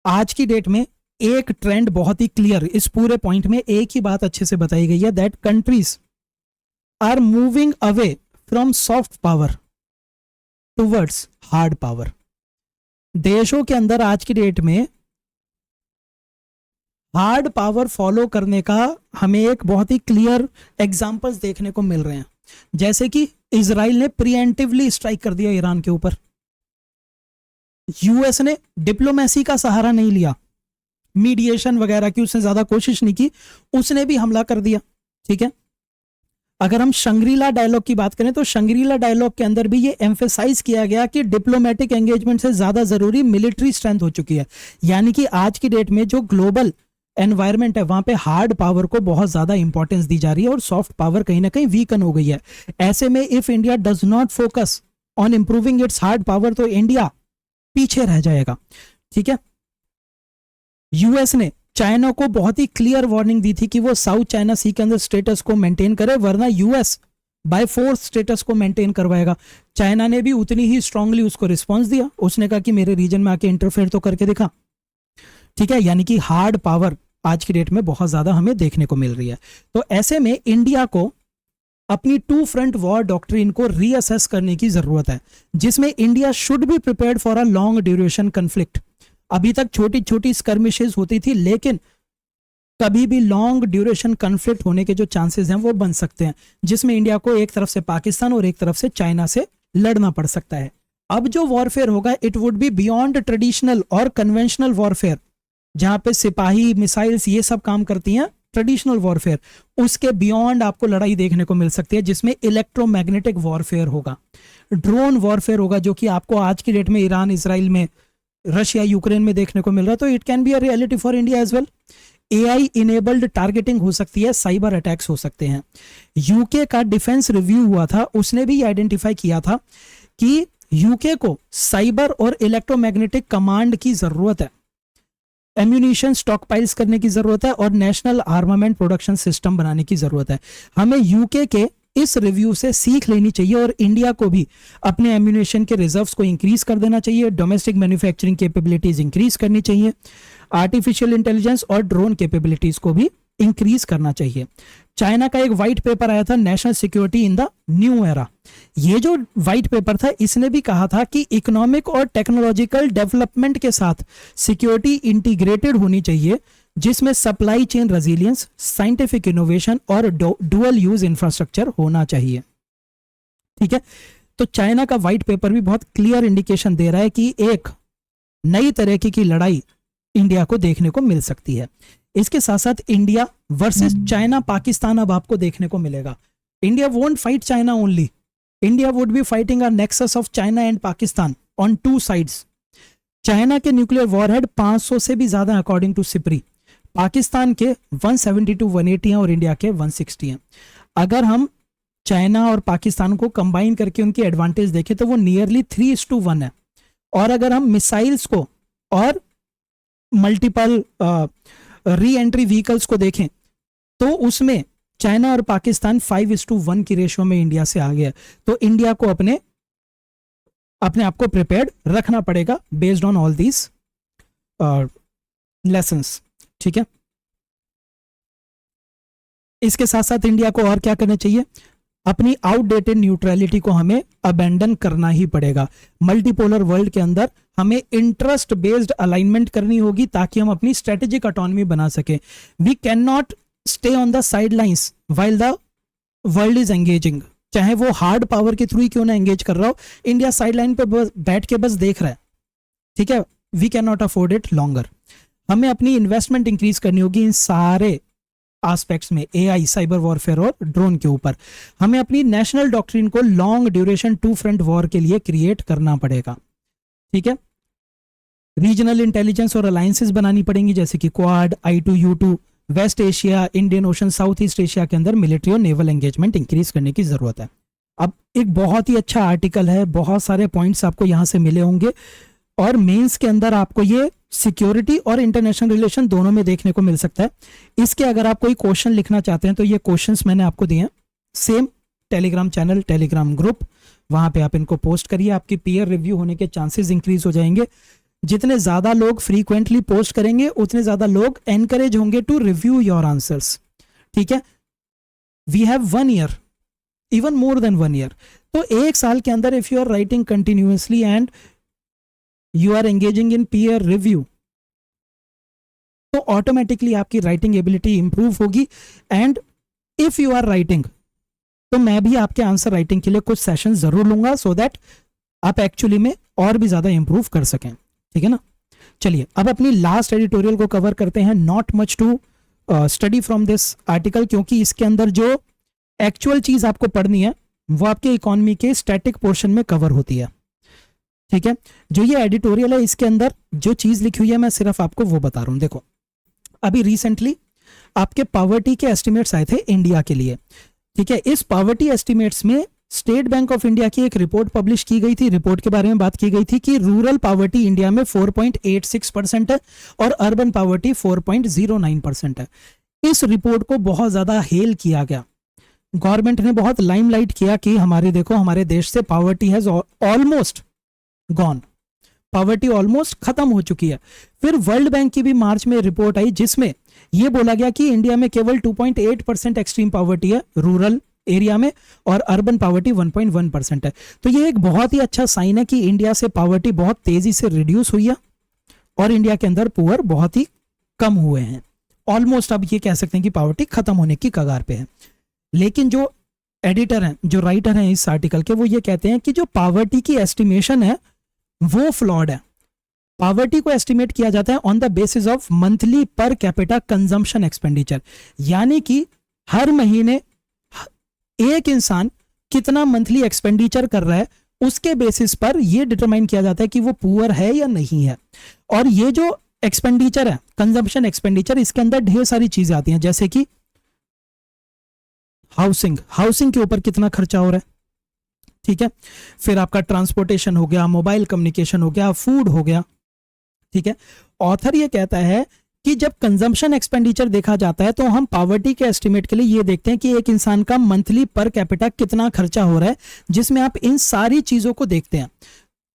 आज की डेट में एक ट्रेंड बहुत ही क्लियर, इस पूरे पॉइंट में एक ही बात अच्छे से बताई गई है, that countries are moving away from soft power towards hard power. देशों के अंदर आज की डेट में हार्ड पावर फॉलो करने का हमें एक बहुत ही क्लियर एग्जांपल्स देखने को मिल रहे हैं। जैसे कि इजराइल ने प्रीएम्प्टिवली स्ट्राइक कर दिया ईरान के ऊपर, यूएस ने डिप्लोमेसी का सहारा नहीं लिया, मीडिएशन वगैरह की उसने ज्यादा कोशिश नहीं की, उसने भी हमला कर दिया। ठीक है, अगर हम शंग्रीला डायलॉग की बात करें तो शंग्रीला डायलॉग के अंदर भी ये एम्फेसाइज किया गया कि डिप्लोमेटिक एंगेजमेंट से ज्यादा जरूरी मिलिट्री स्ट्रेंथ हो चुकी है। यानी कि आज की डेट में जो ग्लोबल एनवायरमेंट है वहां पे हार्ड पावर को बहुत ज्यादा इंपॉर्टेंस दी जा रही है और सॉफ्ट पावर कहीं ना कहीं वीकन हो गई है। ऐसे में if India does not focus on improving it's hard power तो इंडिया पीछे रह जाएगा। ठीक है, यूएस ने चाइना को बहुत ही क्लियर वार्निंग दी थी कि वो साउथ चाइना सी के अंदर स्टेटस को मेंटेन करे, वरना यूएस बाय फोर्स स्टेटस को मेंटेन करवाएगा। चाइना ने भी उतनी ही स्ट्रांगली उसको रिस्पांस दिया, उसने कहा कि मेरे रीजन में आके इंटरफेयर तो करके दिखा। ठीक है, यानी कि हार्ड पावर आज की डेट में बहुत ज्यादा हमें देखने को मिल रही है। तो ऐसे में इंडिया को अपनी टू फ्रंट वॉर डॉक्ट्रिन को रीअसेस करने की जरूरत है, जिसमें India should be prepared for a long duration conflict. अभी तक छोटी छोटी स्कर्मिशेस होती थी, लेकिन कभी भी लॉन्ग ड्यूरेशन कन्फ्लिक्ट होने के जो चांसेस हैं वो बन सकते हैं, जिसमें इंडिया को एक तरफ से पाकिस्तान और एक तरफ से चाइना से लड़ना पड़ सकता है। अब जो वॉरफेयर होगा it would be beyond traditional और कन्वेंशनल वॉरफेयर, जहां पे सिपाही मिसाइल्स ये सब काम करती हैं, ट्रेडिशनल वॉरफेयर। उसके बियॉन्ड आपको लड़ाई देखने को मिल सकती है, जिसमें इलेक्ट्रोमैग्नेटिक वॉरफेयर होगा, ड्रोन वॉरफेयर होगा, जो कि आपको आज की डेट में ईरान, इजराइल में, रशिया, यूक्रेन में देखने को मिल रहा है। तो it can be a reality for India as well. AI enabled targeting हो सकती है, साइबर अटैक्स हो सकते हैं। यूके का डिफेंस रिव्यू हुआ था, उसने भी आइडेंटिफाई किया था कि यूके को साइबर और इलेक्ट्रोमैग्नेटिक कमांड की जरूरत है, एम्यूनिशन स्टॉकपाइल्स करने की जरूरत है और नेशनल आर्मामेंट प्रोडक्शन सिस्टम बनाने की जरूरत है। हमें यूके के इस रिव्यू से सीख लेनी चाहिए और इंडिया को भी अपने एम्यूनिशन के रिजर्व्स को इंक्रीज कर देना चाहिए, डोमेस्टिक मैन्युफैक्चरिंग कैपेबिलिटीज इंक्रीज करनी चाहिए, आर्टिफिशियल इंटेलिजेंस और ड्रोन कैपेबिलिटीज को भी इंक्रीज करना चाहिए। चाइना का एक व्हाइट पेपर आया था, national security in the new era. ये जो व्हाइट पेपर था, इसने भी कहा था कि इकोनॉमिक और टेक्नोलॉजिकल डेवलपमेंट के साथ सिक्योरिटी इंटीग्रेटेड होनी चाहिए, जिसमें supply chain resilience, scientific innovation और डुअल यूज इंफ्रास्ट्रक्चर होना चाहिए। ठीक है, तो चाइना का व्हाइट पेपर भी बहुत क्लियर इंडिकेशन दे रहा है कि एक नई तरह की लड़ाई इंडिया को देखने को मिल सकती है। इसके साथ साथ इंडिया वर्सेस चाइना पाकिस्तान अब आपको देखने को मिलेगा। India won't fight China only, India would be fighting a nexus of China and Pakistan on two sides. China के न्यूक्लियर वॉरहेड 500 से भी ज्यादा अकॉर्डिंग टू सिप्री, पाकिस्तान के 172 180 हैं और इंडिया के 160 हैं। अगर हम चाइना और पाकिस्तान को कंबाइन करके उनकी एडवांटेज देखें तो वो नियरली 3:1 है। और अगर हम मिसाइल्स को और मल्टीपल री एंट्री व्हीकल्स को देखें तो उसमें चाइना और पाकिस्तान 5:1 की रेशियो में इंडिया से आ गया। तो इंडिया को अपने आप को प्रिपेयर्ड रखना पड़ेगा based on all these lessons. ठीक है, इसके साथ साथ इंडिया को और क्या करना चाहिए, अपनी आउटडेटेड न्यूट्रलिटी को हमें अबेंडन करना ही पड़ेगा। मल्टीपोलर वर्ल्ड के अंदर हमें इंटरेस्ट बेस्ड अलाइनमेंट करनी होगी ताकि हम अपनी स्ट्रेटेजिक ऑटोनॉमी बना सके। We can not stay on the sidelines while the world is engaging, चाहे वो हार्ड पावर के थ्रू ही क्यों ना एंगेज कर रहा हो, इंडिया साइड लाइन पे बैठ के बस देख रहा है। ठीक है, we can not afford it longer. हमें अपनी इन्वेस्टमेंट इंक्रीज करनी होगी इन सारे एस्पेक्ट्स में, एआई, साइबर वॉरफेयर और ड्रोन के ऊपर। हमें अपनी नेशनल डॉक्ट्रिन को long duration two front war के लिए क्रिएट करना पड़ेगा। ठीक है, रीजनल इंटेलिजेंस और अलायंसेस बनानी पड़ेंगी, जैसे कि Quad, I2U2, West Asia, Indian Ocean, South East Asia के अंदर मिलिट्री और नेवल एंगेजमेंट इंक्रीज करने की जरूरत है। अब एक बहुत ही अच्छा आर्टिकल है, बहुत सारे पॉइंट्स आपको यहां से मिले होंगे और मेंस के अंदर आपको ये सिक्योरिटी और इंटरनेशनल रिलेशन दोनों में देखने को मिल सकता है। इसके अगर आप कोई क्वेश्चन लिखना चाहते हैं तो ये क्वेश्चंस मैंने आपको दिए हैं, same Telegram channel, Telegram group, वहां पे आप इनको पोस्ट करिए, आपकी पीयर रिव्यू होने के चांसेस इंक्रीज हो जाएंगे। जितने ज्यादा लोग फ्रीक्वेंटली पोस्ट करेंगे उतने ज्यादा लोग एनकरेज होंगे टू रिव्यू योर आंसर्स। ठीक है, we have 1 year, even more than 1 year. तो 1 साल के अंदर if you are writing continuously and you are engaging in peer review तो ऑटोमेटिकली आपकी राइटिंग एबिलिटी इंप्रूव होगी। And if you are writing तो मैं भी आपके आंसर राइटिंग के लिए कुछ सेशन जरूर लूंगा सो दैट आप एक्चुअली में और भी ज्यादा इंप्रूव कर सकें। ठीक है ना, चलिए अब अपनी लास्ट एडिटोरियल को कवर करते हैं। Not much to study from this article, क्योंकि इसके अंदर जो एक्चुअल चीज आपको पढ़नी है वो आपके इकोनॉमी के स्टैटिक पोर्शन में कवर होती है। ठीक है, जो ये एडिटोरियल है इसके अंदर जो चीज लिखी हुई है मैं सिर्फ आपको वो बता रहा हूं। देखो, अभी रिसेंटली आपके पॉवर्टी के एस्टिमेट्स आए थे इंडिया के लिए। ठीक है, इस पॉवर्टी एस्टिमेट्स में स्टेट बैंक ऑफ इंडिया की एक रिपोर्ट पब्लिश की गई थी। रिपोर्ट के बारे में बात की गई थी कि रूरल पावर्टी इंडिया में 4.86% है और अर्बन पावर्टी 4.09% है। इस रिपोर्ट को बहुत ज्यादा हेल किया गया, गवर्नमेंट ने बहुत लाइमलाइट किया कि हमारे देखो हमारे देश से poverty has almost gone, poverty almost खत्म हो चुकी है। फिर वर्ल्ड बैंक की भी मार्च में रिपोर्ट आई जिसमें यह बोला गया कि इंडिया में केवल 2.8% एक्सट्रीम पावर्टी है रूरल एरिया में और अर्बन पावर्टी 1.1% है। तो ये एक बहुत ही अच्छा साइन है कि इंडिया से पावर्टी बहुत तेजी से रिड्यूस हुई है और इंडिया के अंदर पुअर बहुत ही कम हुए हैं। ऑलमोस्ट अब ये कह सकते हैं कि पावर्टी खत्म होने की कगार पे है। लेकिन जो एडिटर हैं, जो राइटर हैं इस आर्टिकल के, वो ये कहते हैं कि जो पावर्टी की एस्टिमेशन है वो फ्लॉड है। पावर्टी को एस्टिमेट किया जाता है on the basis of monthly per capita consumption expenditure, यानी कि हर महीने एक इंसान कितना मंथली एक्सपेंडिचर कर रहा है उसके बेसिस पर यह डिटरमाइन किया जाता है कि वो पुअर है या नहीं है। और ये जो एक्सपेंडिचर है, कंजम्पशन एक्सपेंडिचर, इसके अंदर ढेर सारी चीजें आती हैं, जैसे कि हाउसिंग के ऊपर कितना खर्चा हो रहा है, ठीक है, फिर आपका ट्रांसपोर्टेशन हो गया, मोबाइल कम्युनिकेशन हो गया, फूड हो गया, ठीक है। ऑथर ये कहता है कि जब कंजम्पशन एक्सपेंडिचर देखा जाता है तो हम पावर्टी के एस्टिमेट के लिए ये देखते हैं कि एक इंसान का मंथली पर कैपिटा कितना खर्चा हो रहा है, जिसमें आप इन सारी चीजों को देखते हैं,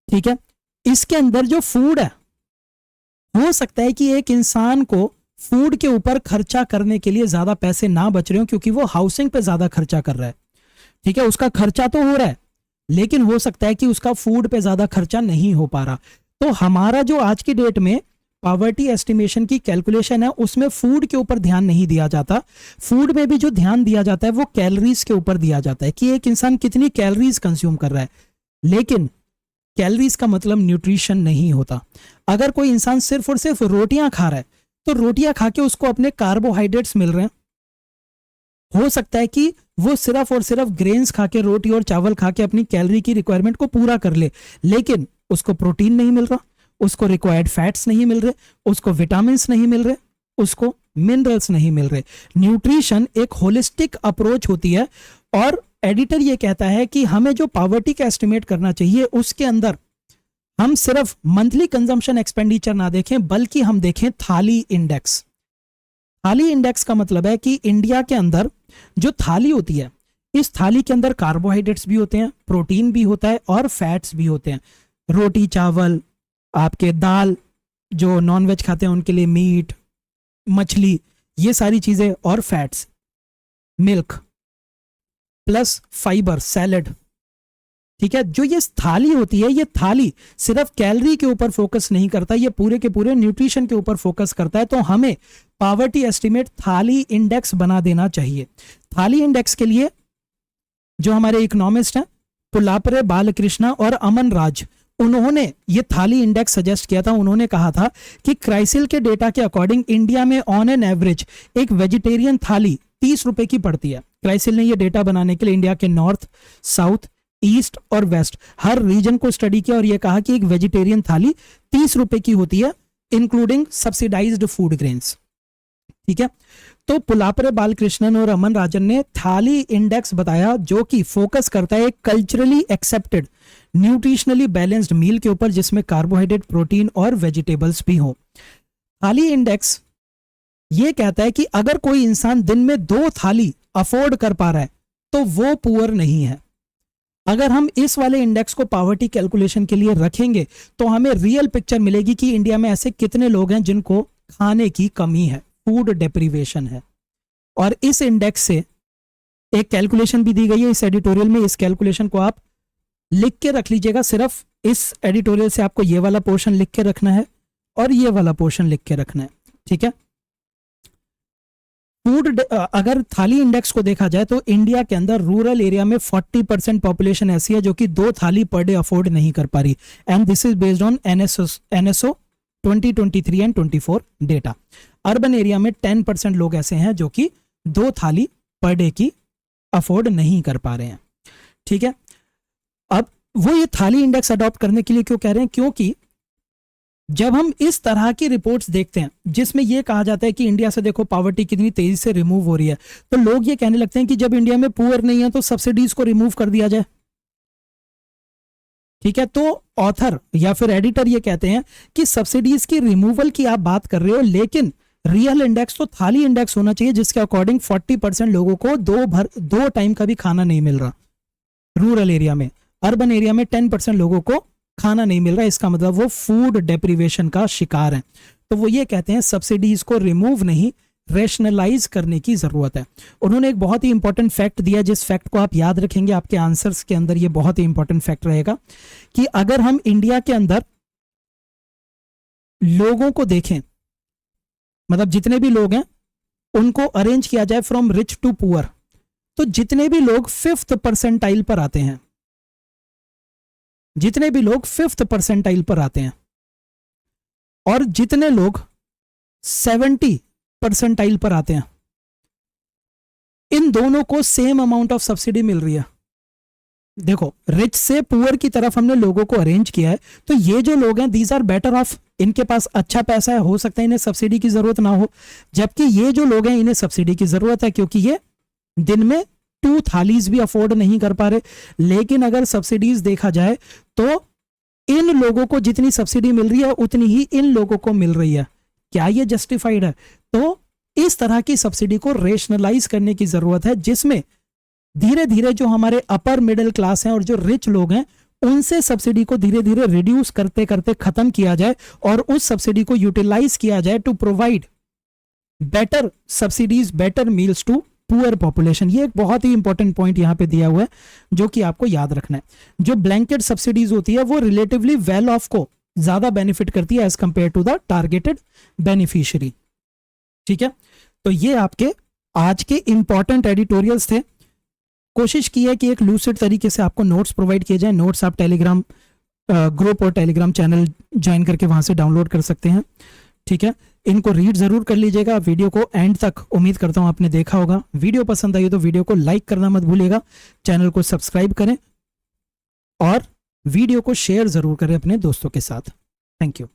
ठीक है। इसके अंदर जो फूड है, हो सकता है कि एक इंसान को फूड के ऊपर खर्चा करने के लिए ज्यादा पैसे ना बच रहे हो क्योंकि वो हाउसिंग पे ज्यादा खर्चा कर रहा है, ठीक है। उसका खर्चा तो हो रहा है लेकिन हो सकता है कि उसका फूड पे ज्यादा खर्चा नहीं हो पा रहा। तो हमारा जो आज की डेट में पावर्टी एस्टिमेशन की कैलकुलेशन है उसमें फूड के ऊपर ध्यान नहीं दिया जाता। फूड में भी जो ध्यान दिया जाता है वो कैलोरीज के ऊपर दिया जाता है कि एक इंसान कितनी कैलोरीज कंज्यूम कर रहा है, लेकिन कैलोरीज का मतलब न्यूट्रिशन नहीं होता। अगर कोई इंसान सिर्फ और सिर्फ रोटियां खा रहा है तो रोटियां खा के उसको अपने कार्बोहाइड्रेट्स मिल रहे हैं, हो सकता है कि वो सिर्फ और सिर्फ ग्रेन्स खा के, रोटी और चावल खा के अपनी कैलोरी की रिक्वायरमेंट को पूरा कर ले, लेकिन उसको प्रोटीन नहीं मिल रहा, उसको रिक्वायर्ड फैट्स नहीं मिल रहे, उसको विटामिन्स नहीं मिल रहे, उसको मिनरल्स नहीं मिल रहे। न्यूट्रिशन एक होलिस्टिक अप्रोच होती है और एडिटर ये कहता है कि हमें जो पावर्टी का एस्टिमेट करना चाहिए उसके अंदर हम सिर्फ मंथली कंजम्पशन एक्सपेंडिचर ना देखें बल्कि हम देखें थाली इंडेक्स। थाली इंडेक्स का मतलब है कि इंडिया के अंदर जो थाली होती है, इस थाली के अंदर कार्बोहाइड्रेट्स भी होते हैं, प्रोटीन भी होता है और फैट्स भी होते हैं। रोटी, चावल, आपके दाल, जो नॉनवेज खाते हैं उनके लिए मीट, मछली, ये सारी चीजें, और fats, milk plus fibre, salad, ठीक है। जो ये थाली होती है, ये थाली सिर्फ कैलोरी के ऊपर फोकस नहीं करता, ये पूरे के पूरे न्यूट्रिशन के ऊपर फोकस करता है। तो हमें पावर्टी एस्टिमेट थाली इंडेक्स बना देना चाहिए। थाली इंडेक्स के लिए जो हमारे इकोनॉमिस्ट हैं पुलापरे बालकृष्णा और अमन राज, उन्होंने ये थाली इंडेक्स सजेस्ट किया था। उन्होंने कहा था कि क्राइसिल के डेटा के अकॉर्डिंग इंडिया में ऑन एन एवरेज एक वेजिटेरियन थाली 30 रुपए की पड़ती है। क्राइसिल ने ये डेटा बनाने के लिए इंडिया के नॉर्थ, साउथ, ईस्ट और वेस्ट हर रीजन को स्टडी किया और यह कहा कि एक वेजिटेरियन थाली 30 रुपए की होती है इंक्लूडिंग सब्सिडाइज्ड फूड ग्रेन्स, ठीक है। तो पुलापरे बालकृष्णन और अमन राजन ने थाली इंडेक्स बताया जो कि फोकस करता है एक कल्चरली एक्सेप्टेड न्यूट्रिशनली बैलेंस्ड मील के ऊपर जिसमें कार्बोहाइड्रेट, प्रोटीन और वेजिटेबल्स भी हो। थाली इंडेक्स ये कहता है कि अगर कोई इंसान दिन में 2 थाली अफोर्ड कर पा रहा है तो वो पुअर नहीं है। अगर हम इस वाले इंडेक्स को पावर्टी कैलकुलेशन के लिए रखेंगे तो हमें रियल पिक्चर मिलेगी कि इंडिया में ऐसे कितने लोग हैं जिनको खाने की कमी है, फूड डेप्रीवेशन है। और इस इंडेक्स से एक कैलकुलेशन भी दी गई है इस एडिटोरियल में। इस कैलकुलेशन को आप लिख के रख लीजिएगा। सिर्फ इस एडिटोरियल से आपको ये वाला पोर्शन लिख के रखना है और ये वाला पोर्शन लिख के रखना है, ठीक है। फूड, अगर थाली इंडेक्स को देखा जाए तो इंडिया के अंदर रूरल एरिया में 40% पॉपुलेशन ऐसी है जो कि 2 थाली पर डे अफोर्ड नहीं कर पा रही, and this is based on NSO 2023 and 24 data. Urban area में 10% लोग ऐसे हैं जो कि 2 थाली पर डे की अफोर्ड नहीं कर पा रहे हैं, ठीक है। अब वो ये थाली इंडेक्स अडॉप्ट करने के लिए क्यों कह रहे हैं? क्योंकि जब हम इस तरह की रिपोर्ट्स देखते हैं जिसमें यह कहा जाता है कि इंडिया से देखो पॉवर्टी कितनी तेजी से रिमूव हो रही है, तो लोग ये कहने लगते हैं कि जब इंडिया में पुअर नहीं है तो सब्सिडीज को रिमूव कर दिया जाए। ठीक है, तो ऑथर या फिर एडिटर ये कहते हैं कि सब्सिडीज की रिमूवल की आप बात कर रहे हो, लेकिन रियल इंडेक्स तो थाली इंडेक्स होना चाहिए जिसके अकॉर्डिंग 40% लोगों को दो टाइम का भी खाना नहीं मिल रहा रूरल एरिया में। अर्बन एरिया में 10% लोगों को खाना नहीं मिल रहा, इसका मतलब वो फूड डेप्रीवेशन का शिकार है। तो वो ये कहते हैं सब्सिडीज को रिमूव नहीं, रेशनलाइज करने की जरूरत है। उन्होंने एक बहुत ही इंपॉर्टेंट फैक्ट दिया, जिस फैक्ट को आप याद रखेंगे आपके आंसर्स के अंदर, ये बहुत ही इंपॉर्टेंट फैक्ट रहेगा कि अगर हम इंडिया के अंदर लोगों को देखें, मतलब जितने भी लोग हैं उनको अरेंज किया जाए फ्रॉम रिच टू पुअर, तो जितने भी लोग 5th परसेंटाइल पर आते हैं, जितने भी लोग 5th परसेंटाइल पर आते हैं और जितने लोग 70 परसेंटाइल पर आते हैं, इन दोनों को सेम अमाउंट ऑफ सब्सिडी मिल रही है। देखो, रिच से पुअर की तरफ हमने लोगों को अरेंज किया है, तो ये जो लोग हैं दीज आर बेटर ऑफ, इनके पास अच्छा पैसा है, हो सकता है इन्हें सब्सिडी की जरूरत ना हो, जबकि ये जो लोग हैं इन्हें सब्सिडी की जरूरत है क्योंकि ये दिन में 2 थालीज भी अफोर्ड नहीं कर पा रहे। लेकिन अगर सब्सिडीज देखा जाए तो इन लोगों को जितनी सब्सिडी मिल रही है उतनी ही इन लोगों को मिल रही है। क्या ये जस्टिफाइड है? तो इस तरह की सब्सिडी को रेशनलाइज करने की जरूरत है, जिसमें धीरे धीरे जो हमारे अपर मिडिल क्लास हैं और जो रिच लोग हैं उनसे सब्सिडी को धीरे धीरे रिड्यूस करते करते खत्म किया जाए और उस सब्सिडी को यूटिलाइज किया जाए to provide better subsidies, better meals to poor population. ये एक बहुत ही इंपॉर्टेंट पॉइंट यहां पे दिया हुआ है जो कि आपको याद रखना है। जो ब्लैंकेट सब्सिडीज होती है वो रिलेटिवली वेल ऑफ को ज्यादा बेनिफिट करती है as compare to the targeted beneficiary. ठीक है, तो ये आपके आज के इंपॉर्टेंट एडिटोरियल्स थे। कोशिश की है कि एक लूसिड तरीके से आपको नोट्स प्रोवाइड किए जाए। नोट्स आप टेलीग्राम ग्रुप और टेलीग्राम चैनल ज्वाइन करके वहां से डाउनलोड कर सकते हैं। ठीक है, इनको रीड जरूर कर लीजिएगा। वीडियो को एंड तक उम्मीद करता हूं आपने देखा होगा। वीडियो पसंद आई तो वीडियो को लाइक करना मत भूलिएगा, चैनल को सब्सक्राइब करें और वीडियो को शेयर जरूर करें अपने दोस्तों के साथ। Thank you.